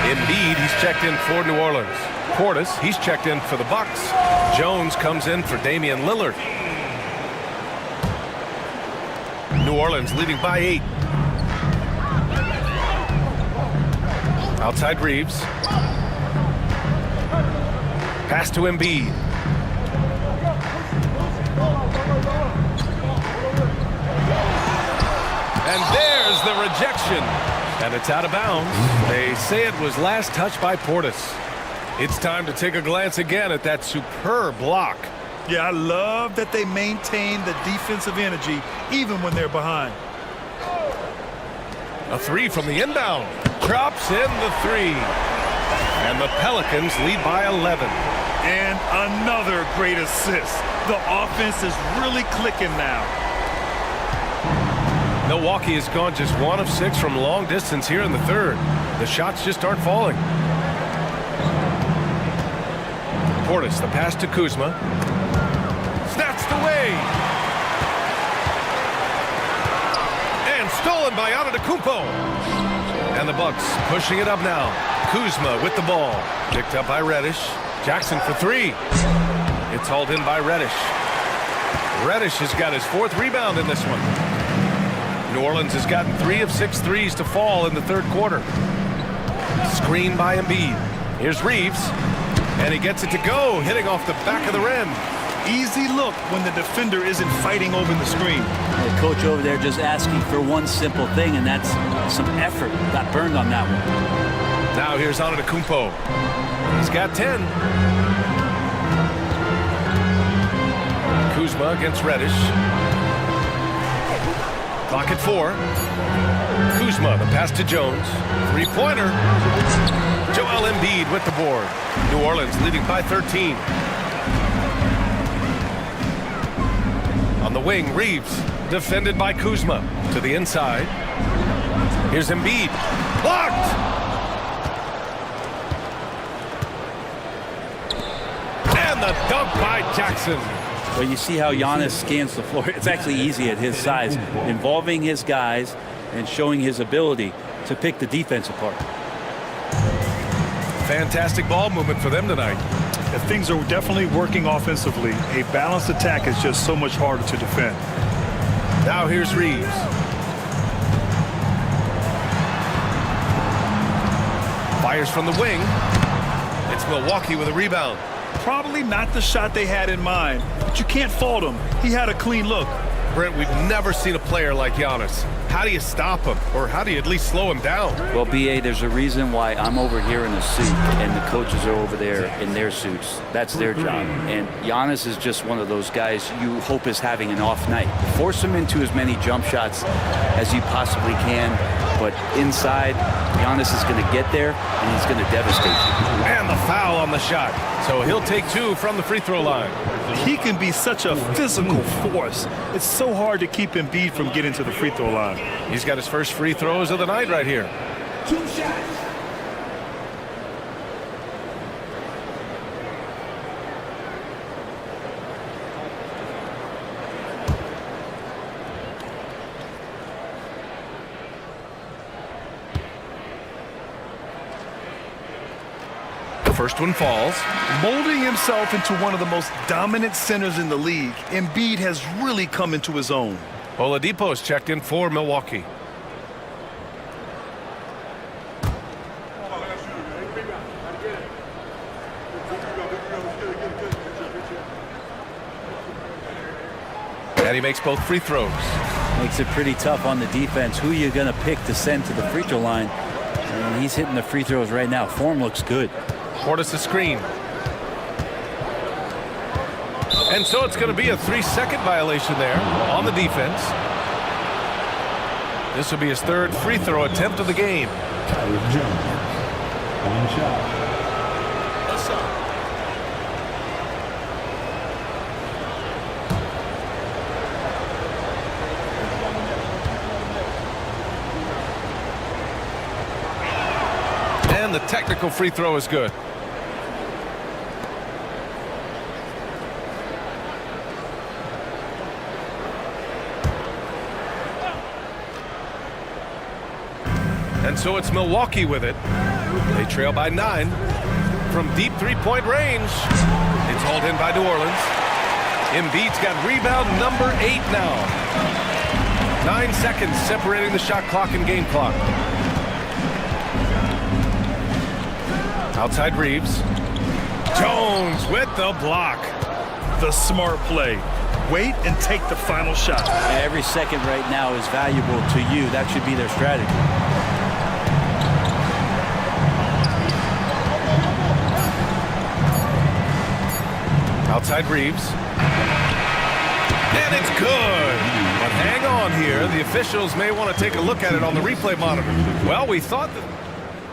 A: Embiid, he's checked in for New Orleans. Portis, he's checked in for the Bucks. Jones comes in for Damian Lillard. New Orleans leading by 8. Outside Reeves. Pass to Embiid. And there's the rejection. And it's out of bounds. They say it was last touched by Portis. It's time to take a glance again at that superb block.
B: Yeah, I love that they maintain the defensive energy even when they're behind.
A: A 3 from the inbound. Drops in the 3. And the Pelicans lead by 11.
B: And another great assist. The offense is really clicking now.
A: Milwaukee has gone just 1 of 6 from long distance here in the third. The shots just aren't falling. Portis, the pass to Kuzma. Snatched away. And stolen by Antetokounmpo. And the Bucks pushing it up now. Kuzma with the ball. Picked up by Reddish. Jackson for 3. It's hauled in by Reddish. Reddish has got his 4th rebound in this one. New Orleans has gotten 3 of 6 threes to fall in the third quarter. Screen by Embiid. Here's Reeves. And he gets it to go, hitting off the back of the rim.
B: Easy look when the defender isn't fighting over the screen.
C: The coach over there just asking for one simple thing, and that's some effort. Got burned on that one.
A: Now here's Antetokounmpo. He's got 10. Kuzma against Reddish. Clock at 4. Kuzma, the pass to Jones. 3-pointer. Joel Embiid with the board. New Orleans leading by 13. On the wing, Reeves, defended by Kuzma. To the inside. Here's Embiid. Blocked! And the dunk by Jackson.
C: Well, you see how Giannis scans the floor. It's actually easy at his size, involving his guys and showing his ability to pick the defense apart.
A: Fantastic ball movement for them tonight.
B: If things are definitely working offensively, a balanced attack is just so much harder to defend.
A: Now here's Reeves. Fires from the wing. It's Milwaukee with a rebound.
B: Probably not the shot they had in mind, but you can't fault him. He had a clean look.
A: Brent, we've never seen a player like Giannis. How do you stop him? Or how do you at least slow him down?
C: Well, B.A., there's a reason why I'm over here in a suit and the coaches are over there in their suits. That's their job. And Giannis is just one of those guys you hope is having an off night. Force him into as many jump shots as you possibly can. But inside, Giannis is going to get there, and he's going to devastate you.
A: And the foul on the shot. So he'll take 2 from the free throw line.
B: He can be such a physical force. It's so hard to keep Embiid from getting to the free throw line.
A: He's got his first free throws of the night right here.
E: 2 shots.
A: First one falls.
B: Molding himself into one of the most dominant centers in the league, Embiid has really come into his own.
A: Oladipo's checked in for Milwaukee. And he makes both free throws.
C: Makes it pretty tough on the defense. Who are you going to pick to send to the free throw line? And he's hitting the free throws right now. Form looks good.
A: Portis a screen. And so it's going to be a 3-second violation there on the defense. This will be his 3rd free throw attempt of the game.
E: Tyus Jones. 1 shot.
A: And the technical free throw is good. And so it's Milwaukee with it. They trail by 9 from deep 3-point range. It's hauled in by New Orleans. Embiid's got rebound number 8 now. 9 seconds separating the shot clock and game clock. Outside Reeves. Jones with the block.
B: The smart play. Wait and take the final shot.
C: Every second right now is valuable to you. That should be their strategy.
A: Outside Reeves. And it's good. But hang on here. The officials may want to take a look at it on the replay monitor. Well, we thought that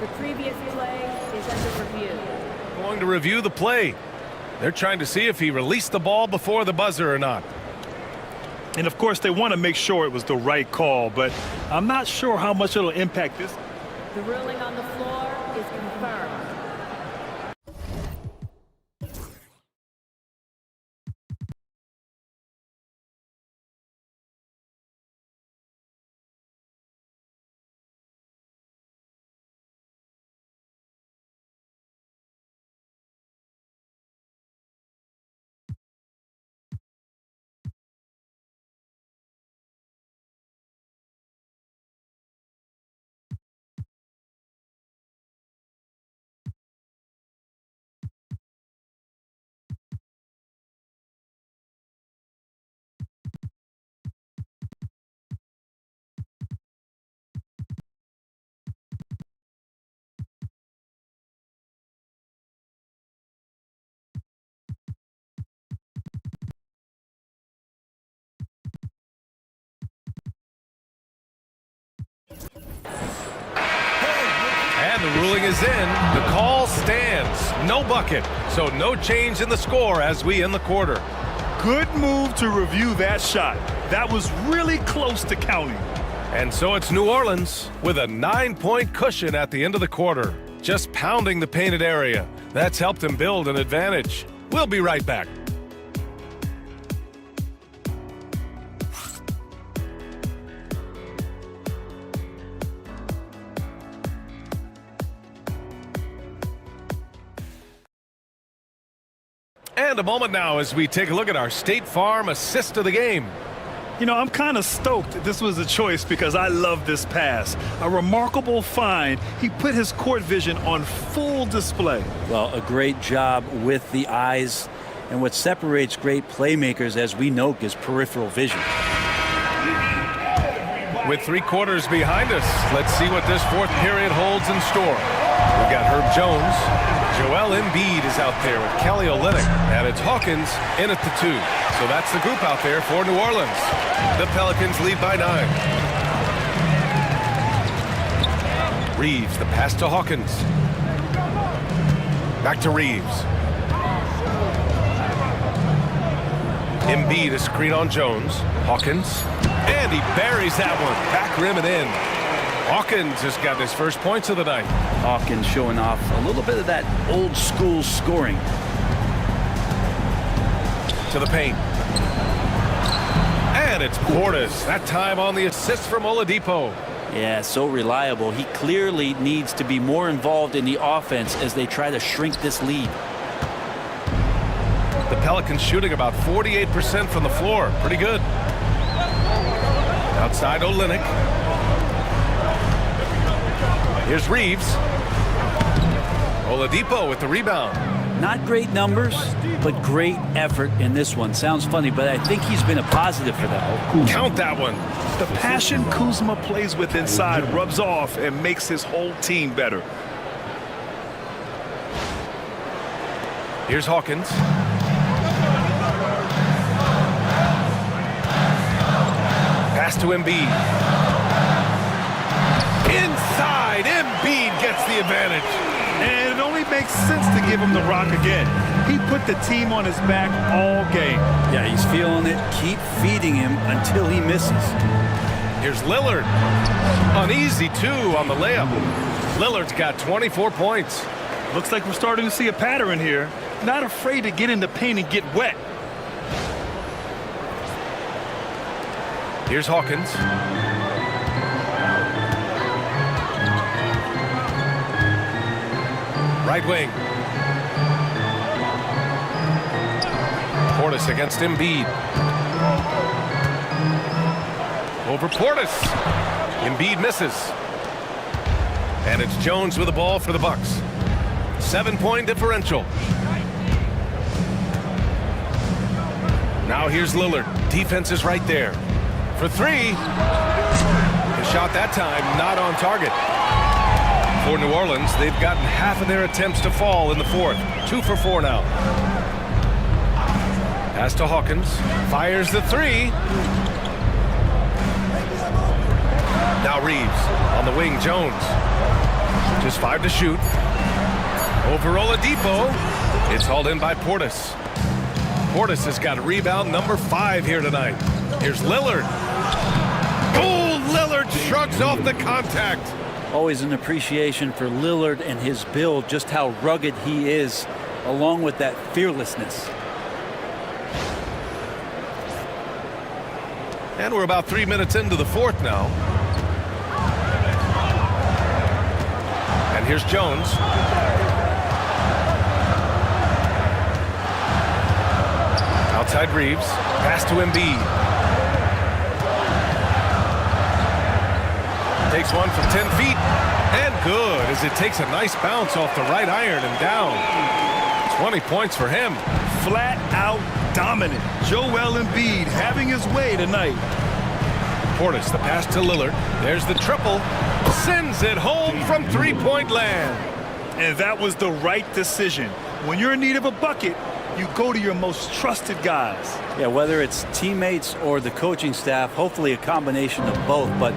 J: the previous play is under review.
A: Going to review the play. They're trying to see if he released the ball before the buzzer or not.
B: And of course, they want to make sure it was the right call, but I'm not sure how much it'll impact this.
J: The ruling on the floor is confirmed.
A: And the ruling is in. The call stands. No bucket. So no change in the score as we end the quarter.
B: Good move to review that shot. That was really close to counting.
A: And so it's New Orleans with a 9-point cushion at the end of the quarter. Just pounding the painted area. That's helped them build an advantage. We'll be right back. And a moment now as we take a look at our State Farm assist of the game.
B: You know, I'm kind of stoked this was a choice because I love this pass. A remarkable find. He put his court vision on full display.
C: Well, a great job with the eyes. And what separates great playmakers, as we know, is peripheral vision.
A: With 3 quarters behind us, let's see what this fourth period holds in store. We've got Herb Jones. Joel Embiid is out there with Kelly Olynyk. And it's Hawkins in at the 2. So that's the group out there for New Orleans. The Pelicans lead by 9. Reeves, the pass to Hawkins. Back to Reeves. Embiid, a screen on Jones. Hawkins. And he buries that one. Back rim and in. Hawkins has got his first points of the night.
C: Hawkins showing off a little bit of that old school scoring.
A: To the paint. And it's Portis. That time on the assist from Oladipo.
C: Yeah, so reliable. He clearly needs to be more involved in the offense as they try to shrink this lead.
A: The Pelicans shooting about 48% from the floor. Pretty good. Outside Olynyk. Here's Reeves. Oladipo with the rebound.
C: Not great numbers, but great effort in this one. Sounds funny, but I think he's been a positive for them.
A: Count that one.
B: The passion Kuzma plays with inside rubs off and makes his whole team better.
A: Here's Hawkins. Pass to Embiid. Inside, Embiid gets the advantage.
B: And it only makes sense to give him the rock again. He put the team on his back all game.
C: Yeah, he's feeling it. Keep feeding him until he misses.
A: Here's Lillard. An easy 2 on the layup. Lillard's got 24 points.
B: Looks like we're starting to see a pattern here. Not afraid to get in the paint and get wet.
A: Here's Hawkins. Right wing. Portis against Embiid. Over Portis. Embiid misses. And it's Jones with the ball for the Bucks. 7-point differential. Now here's Lillard. Defense is right there. For 3. The shot that time not on target. For New Orleans, they've gotten half of their attempts to fall in the fourth. 2 for 4 now. Pass to Hawkins. Fires the 3. Now Reeves on the wing. Jones. Just 5 to shoot. Over Oladipo. It's hauled in by Portis. Portis has got rebound number 5 here tonight. Here's Lillard. Oh, Lillard shrugs off the contact.
C: Always an appreciation for Lillard and his build, just how rugged he is, along with that fearlessness.
A: And we're about 3 minutes into the fourth now. And here's Jones. Outside Reeves. Pass to Embiid. Takes one from 10 feet. And good as it takes a nice bounce off the right iron and down. 20 points for him.
B: Flat out dominant. Joel Embiid having his way tonight.
A: Portis, the pass to Lillard. There's the triple. Sends it home from three-point land.
B: And that was the right decision. When you're in need of a bucket, you go to your most trusted guys.
C: Yeah, whether it's teammates or the coaching staff, hopefully a combination of both, but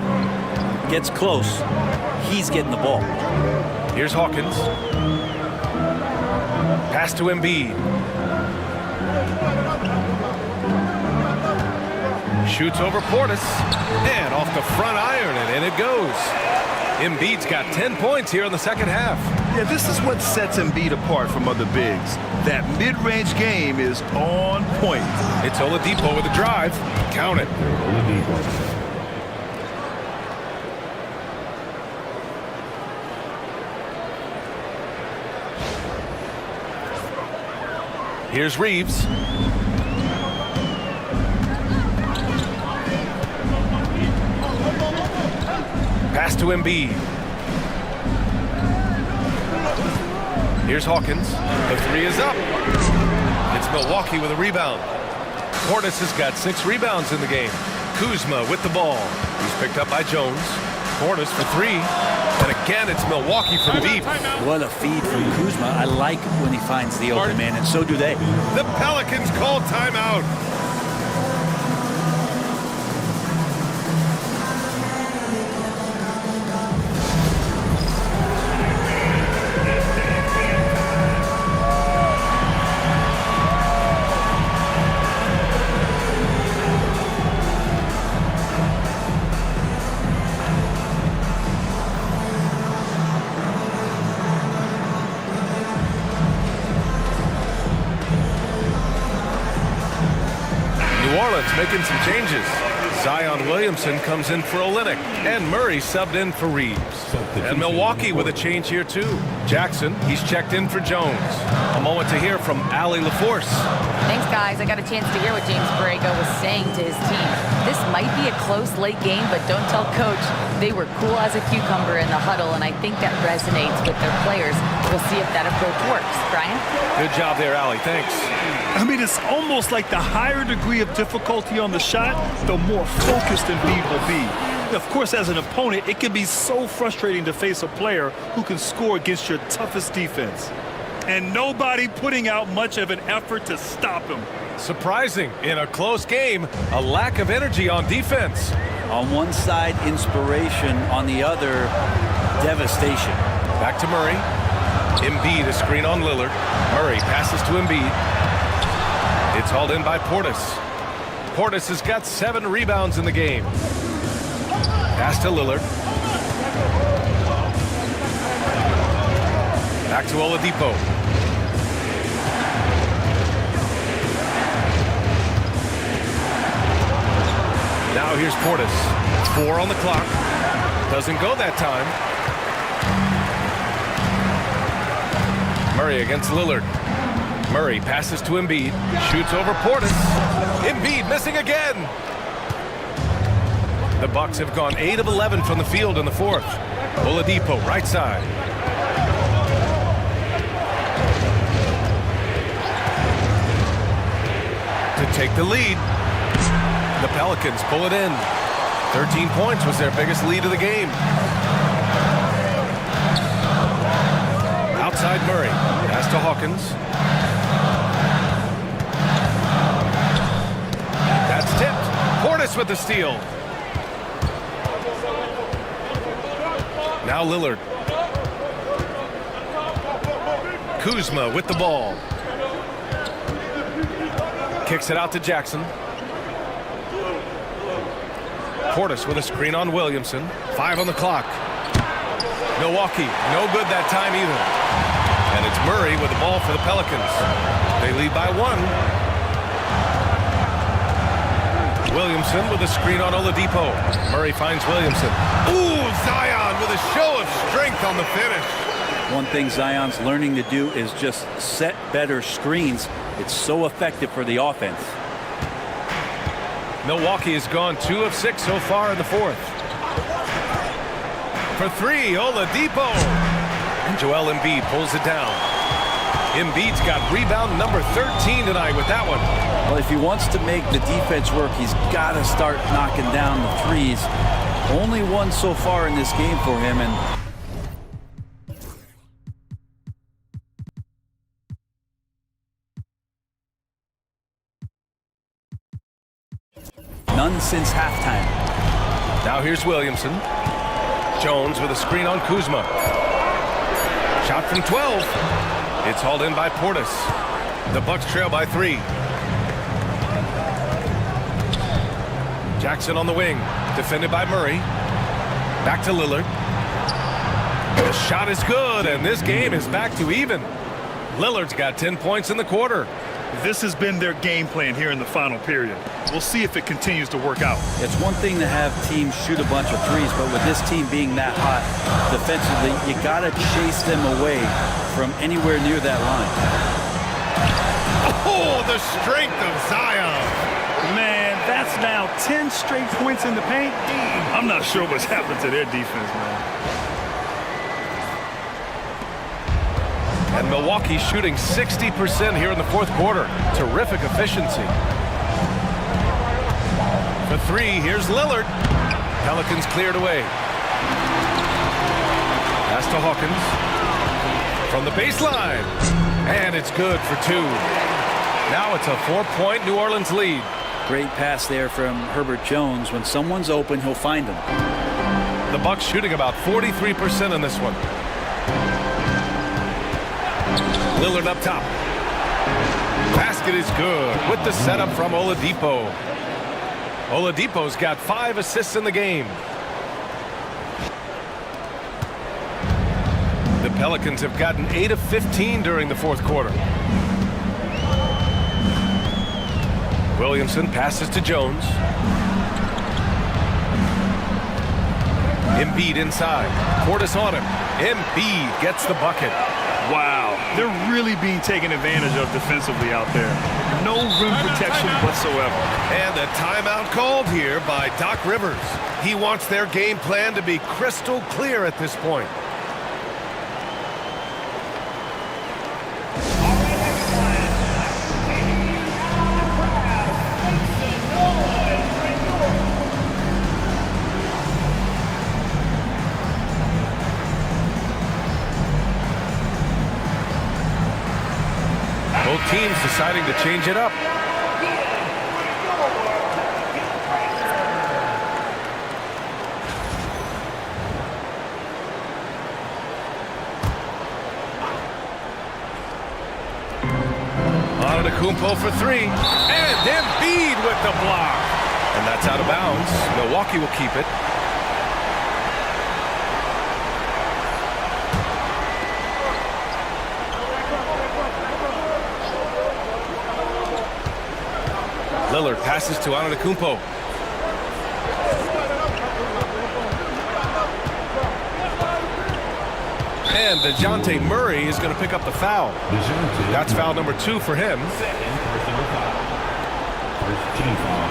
C: gets close, he's getting the ball.
A: Here's Hawkins. Pass to Embiid. Shoots over Portis. And off the front iron, and in it goes. Embiid's got 10 points here in the second half.
B: Yeah, this is what sets Embiid apart from other bigs. That mid-range game is on point.
A: It's Oladipo with a drive. Count it. Here's Reeves. Pass to Embiid. Here's Hawkins. The three is up. It's Milwaukee with a rebound. Portis has got 6 rebounds in the game. Kuzma with the ball. He's picked up by Jones. Portis for three. And again, it's Milwaukee from deep.
C: What a feed from Kuzma. I like when he finds the open man, and so do they.
A: The Pelicans call timeout. New Orleans making some changes. Zion Williamson comes in for Olynyk, and Murray subbed in for Reeves. And Milwaukee with a change here too. Jackson, he's checked in for Jones. A moment to hear from Allie LaForce.
D: Thanks, guys. I got a chance to hear what James Borrego was saying to his team. This might be a close late game, but don't tell Coach. They were cool as a cucumber in the huddle, and I think that resonates with their players. We'll see if that approach works. Brian?
A: Good job there, Allie. Thanks.
B: I mean, it's almost like the higher degree of difficulty on the shot, the more focused Embiid will be. Of course, as an opponent, it can be so frustrating to face a player who can score against your toughest defense. And nobody putting out much of an effort to stop him.
A: Surprising, in a close game, a lack of energy on defense.
C: On one side, inspiration. On the other, devastation.
A: Back to Murray. Embiid, a screen on Lillard. Murray passes to Embiid. It's hauled in by Portis. Portis has got 7 rebounds in the game. Pass to Lillard. Back to Oladipo. Now here's Portis. 4 on the clock. Doesn't go that time. Murray against Lillard. Murray passes to Embiid. Shoots over Portis. Embiid missing again. The Bucks have gone 8 of 11 from the field in the fourth. Oladipo, right side. To take the lead. The Pelicans pull it in. 13 points was their biggest lead of the game. Outside Murray. Pass to Hawkins. That's tipped. Portis with the steal. Now Lillard. Kuzma with the ball. Kicks it out to Jackson. Portis with a screen on Williamson. 5 on the clock. Milwaukee, no good that time either. And it's Murray with the ball for the Pelicans. They lead by 1. Williamson with a screen on Oladipo. Murray finds Williamson. Ooh, Zion with a show of strength on the finish.
C: One thing Zion's learning to do is just set better screens. It's so effective for the offense.
A: Milwaukee has gone 2 of 6 so far in the fourth. For 3, Oladipo. And Joel Embiid pulls it down. Embiid's got rebound number 13 tonight with that one.
C: Well, if he wants to make the defense work, he's got to start knocking down the threes. Only 1 so far in this game for him, and none since halftime.
A: Now here's Williamson. Jones with a screen on Kuzma. Shot from 12. It's hauled in by Portis. The Bucks trail by 3. Jackson on the wing. Defended by Murray. Back to Lillard. The shot is good, and this game is back to even. Lillard's got 10 points in the quarter.
B: This has been their game plan here in the final period. We'll see if it continues to work out.
C: It's one thing to have teams shoot a bunch of threes, but with this team being that hot defensively, you got to chase them away from anywhere near that line.
A: Oh, the strength of Zion.
B: Man, that's now 10 straight points in the paint. I'm not sure what's happened to their defense, man.
A: And Milwaukee shooting 60% here in the fourth quarter. Terrific efficiency. For 3, here's Lillard. Pelicans cleared away. Pass to Hawkins. From the baseline. And it's good for 2. Now it's a 4-point New Orleans lead.
C: Great pass there from Herbert Jones. When someone's open, he'll find them.
A: The Bucks shooting about 43% in this one. Lillard up top. Basket is good with the setup from Oladipo. Oladipo's got 5 assists in the game. The Pelicans have gotten 8 of 15 during the fourth quarter. Williamson passes to Jones. Embiid inside. Portis on him. Embiid gets the bucket.
B: Wow, they're really being taken advantage of defensively out there. No rim protection whatsoever.
A: And a timeout called here by Doc Rivers. He wants their game plan to be crystal clear at this point. Both teams deciding to change it up. Antetokounmpo for 3. And Embiid with the block. And that's out of bounds. Milwaukee will keep it. Lillard passes to Antetokounmpo. And DeJounte Murray is going to pick up the foul. That's foul number 2 for him.
E: Second personal foul. First team foul.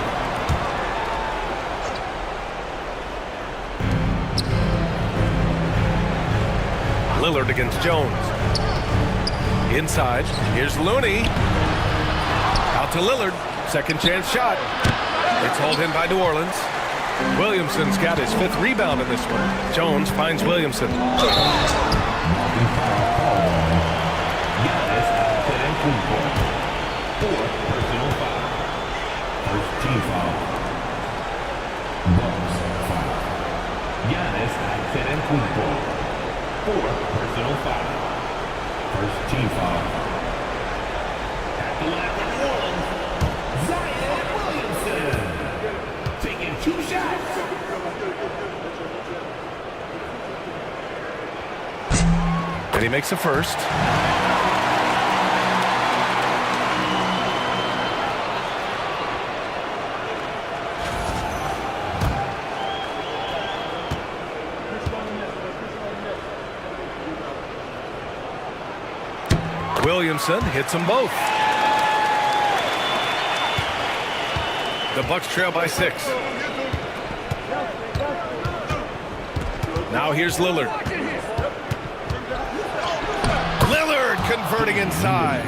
A: Lillard against Jones. Inside. Here's Looney. Out to Lillard. Second chance shot. It's hauled in by New Orleans. Williamson's got his 5th rebound in this one. Jones finds Williamson.
E: Fourth personal foul. First team foul. Bucks foul. Giannis Antetokounmpo. Fourth personal foul. First team foul. At the line for New Orleans, Zion Williamson. Taking 2 shots.
A: And he makes a first. Williamson hits them both. The Bucks trail by 6. Now here's Lillard. Lillard converting inside.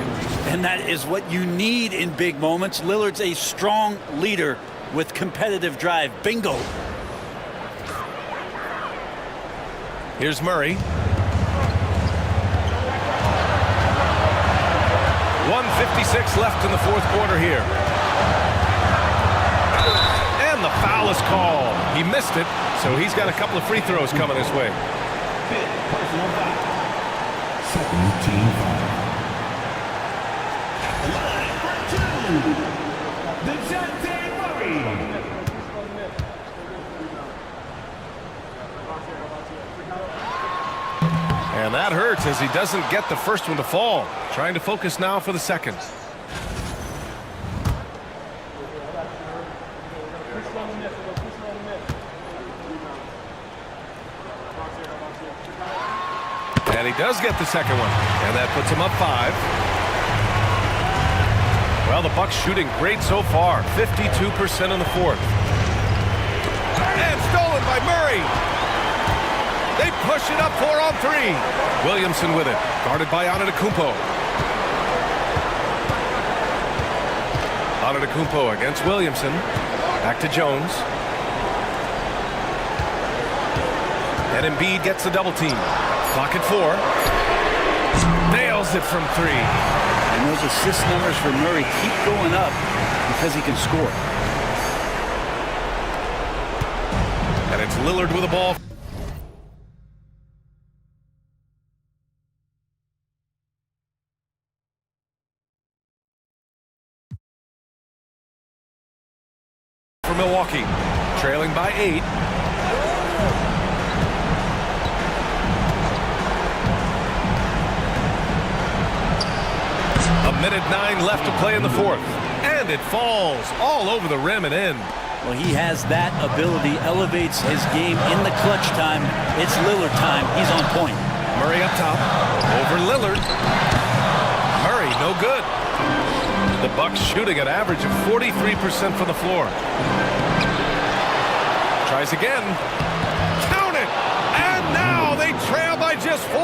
C: And that is what you need in big moments. Lillard's a strong leader with competitive drive. Bingo.
A: Here's Murray. 1:56 left in the fourth quarter here. And the foul is called. He missed it, so he's got a couple of free throws coming his way.
E: Fifth personal foul. Second team foul. Line for 2. DeJounte Murray.
A: And that hurts as he doesn't get the first one to fall. Trying to focus now for the second. And he does get the second one. And that puts him up 5. Well, the Bucks shooting great so far. 52% in the fourth. And stolen by Murray. They push it up 4 on 3. Williamson with it. Guarded by Antetokounmpo. Antetokounmpo against Williamson. Back to Jones. And Embiid gets the double team. Clock at 4. Nails it from 3.
C: And those assist numbers for Murray keep going up because he can score.
A: And it's Lillard with the ball. For Milwaukee, trailing by 8. A minute 9 left to play in the 4th. And it falls all over the rim and in.
C: Well, he has that ability, elevates his game in the clutch time. It's Lillard time. He's on point.
A: Murray up top, over Lillard. Murray, no good. The Bucks shooting an average of 43% from the floor. Tries again. Count it! And now they trail by just 4.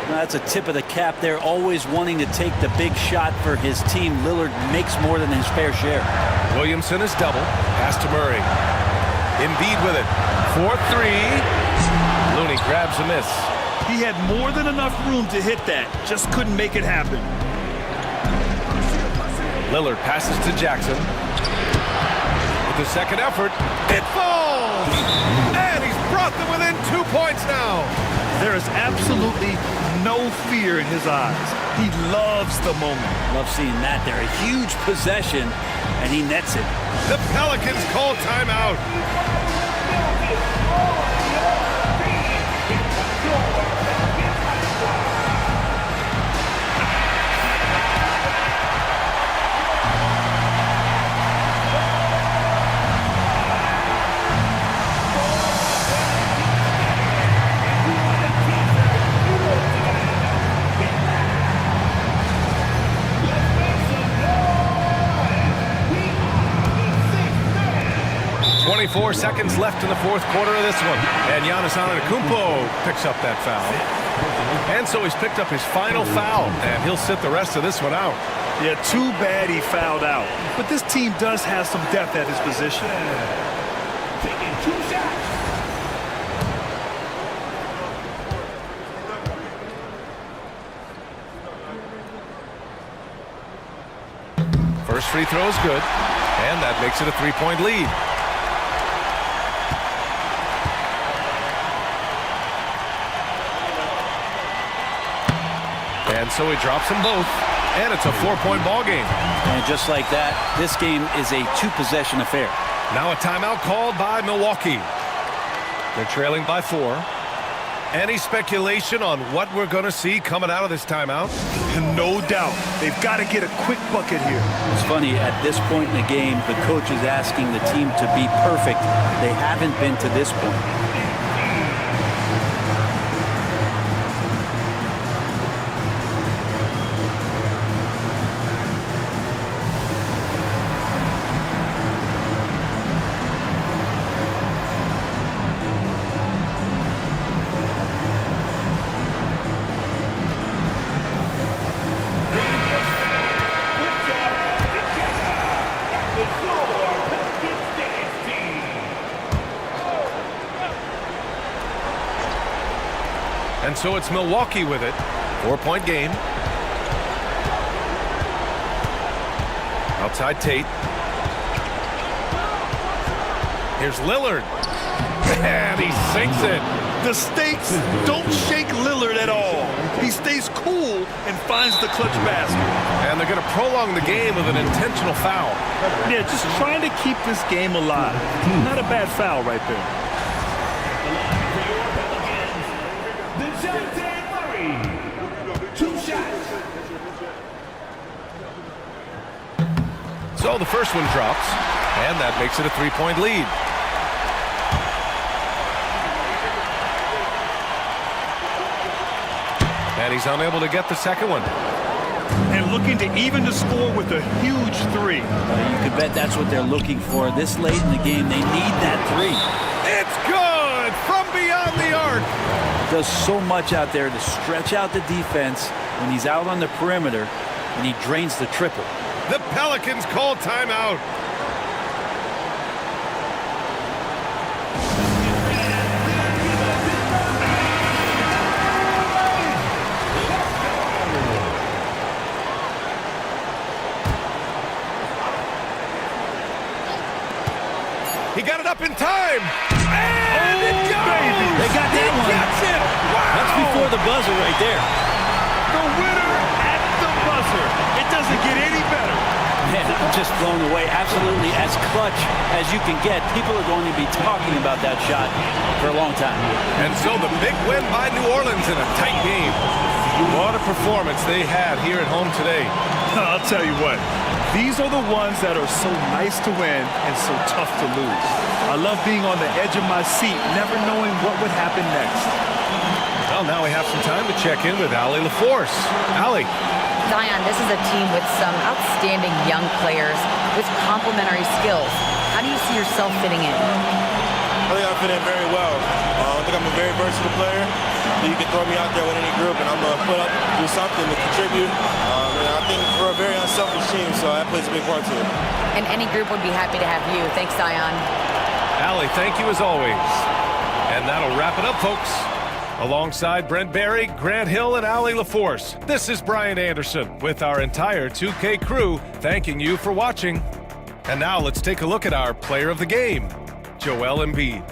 C: That's a tip of the cap there, always wanting to take the big shot for his team. Lillard makes more than his fair share.
A: Williamson is double. Pass to Murray. Embiid with it. 4-3. Looney grabs a miss.
B: He had more than enough room to hit that. Just couldn't make it happen.
A: Lillard passes to Jackson. With the second effort, it falls! And he's brought them within 2 points now.
B: There is absolutely no fear in his eyes. He loves the moment.
C: Love seeing that there. A huge possession, and he nets it.
A: The Pelicans call timeout. 24 seconds left in the 4th quarter of this one. And Giannis Antetokounmpo picks up that foul. And so he's picked up his final foul, and he'll sit the rest of this one out.
B: Yeah, too bad he fouled out. But this team does have some depth at his position.
E: Taking 2 shots.
A: First free throw is good, and that makes it a 3-point lead. And so he drops them both, and it's a 4-point ball game.
C: And just like that, this game is a 2-possession affair.
A: Now a timeout called by Milwaukee. They're trailing by 4. Any speculation on what we're going to see coming out of this timeout?
B: No doubt. They've got to get a quick bucket here.
C: It's funny, at this point in the game, the coach is asking the team to be perfect. They haven't been to this point.
A: And so it's Milwaukee with it. 4-point game. Outside Tate. Here's Lillard. And he sinks it.
B: The stakes don't shake Lillard at all. He stays cool and finds the clutch basket.
A: And they're going to prolong the game with an intentional foul.
B: Yeah, just trying to keep this game alive. Not a bad foul right there.
A: So the first one drops, and that makes it a 3-point lead. And he's unable to get the second one.
B: And looking to even the score with a huge 3.
C: You could bet that's what they're looking for. This late in the game, they need that 3.
A: It's good from beyond the arc.
C: Does so much out there to stretch out the defense when he's out on the perimeter, and he drains the triple.
A: The Pelicans call timeout. up in time. And it goes!
K: Baby. They got that one.
A: Gets it. Wow!
K: That's before the buzzer right there.
B: The winner at the buzzer. It doesn't get any better.
C: Man, I'm just blown away. Absolutely as clutch as you can get. People are going to be talking about that shot for a long time.
A: And so the big win by New Orleans in a tight game. What a performance they had here at home today.
B: I'll tell you what. These are the ones that are so nice to win and so tough to lose. I love being on the edge of my seat, never knowing what would happen next.
A: Well, now we have some time to check in with Allie LaForce. Allie.
D: Zion, this is a team with some outstanding young players with complementary skills. How do you see yourself fitting in?
L: I think I fit in very well. I think I'm a very versatile player. So you can throw me out there with any group, and I'm going to put up, do something to contribute. And I think we're a very unselfish team, so that plays a big part to it.
D: And any group would be happy to have you. Thanks, Zion.
A: Allie, thank you as always. And that'll wrap it up, folks. Alongside Brent Barry, Grant Hill, and Allie LaForce, this is Brian Anderson with our entire 2K crew thanking you for watching. And now let's take a look at our player of the game, Joel Embiid.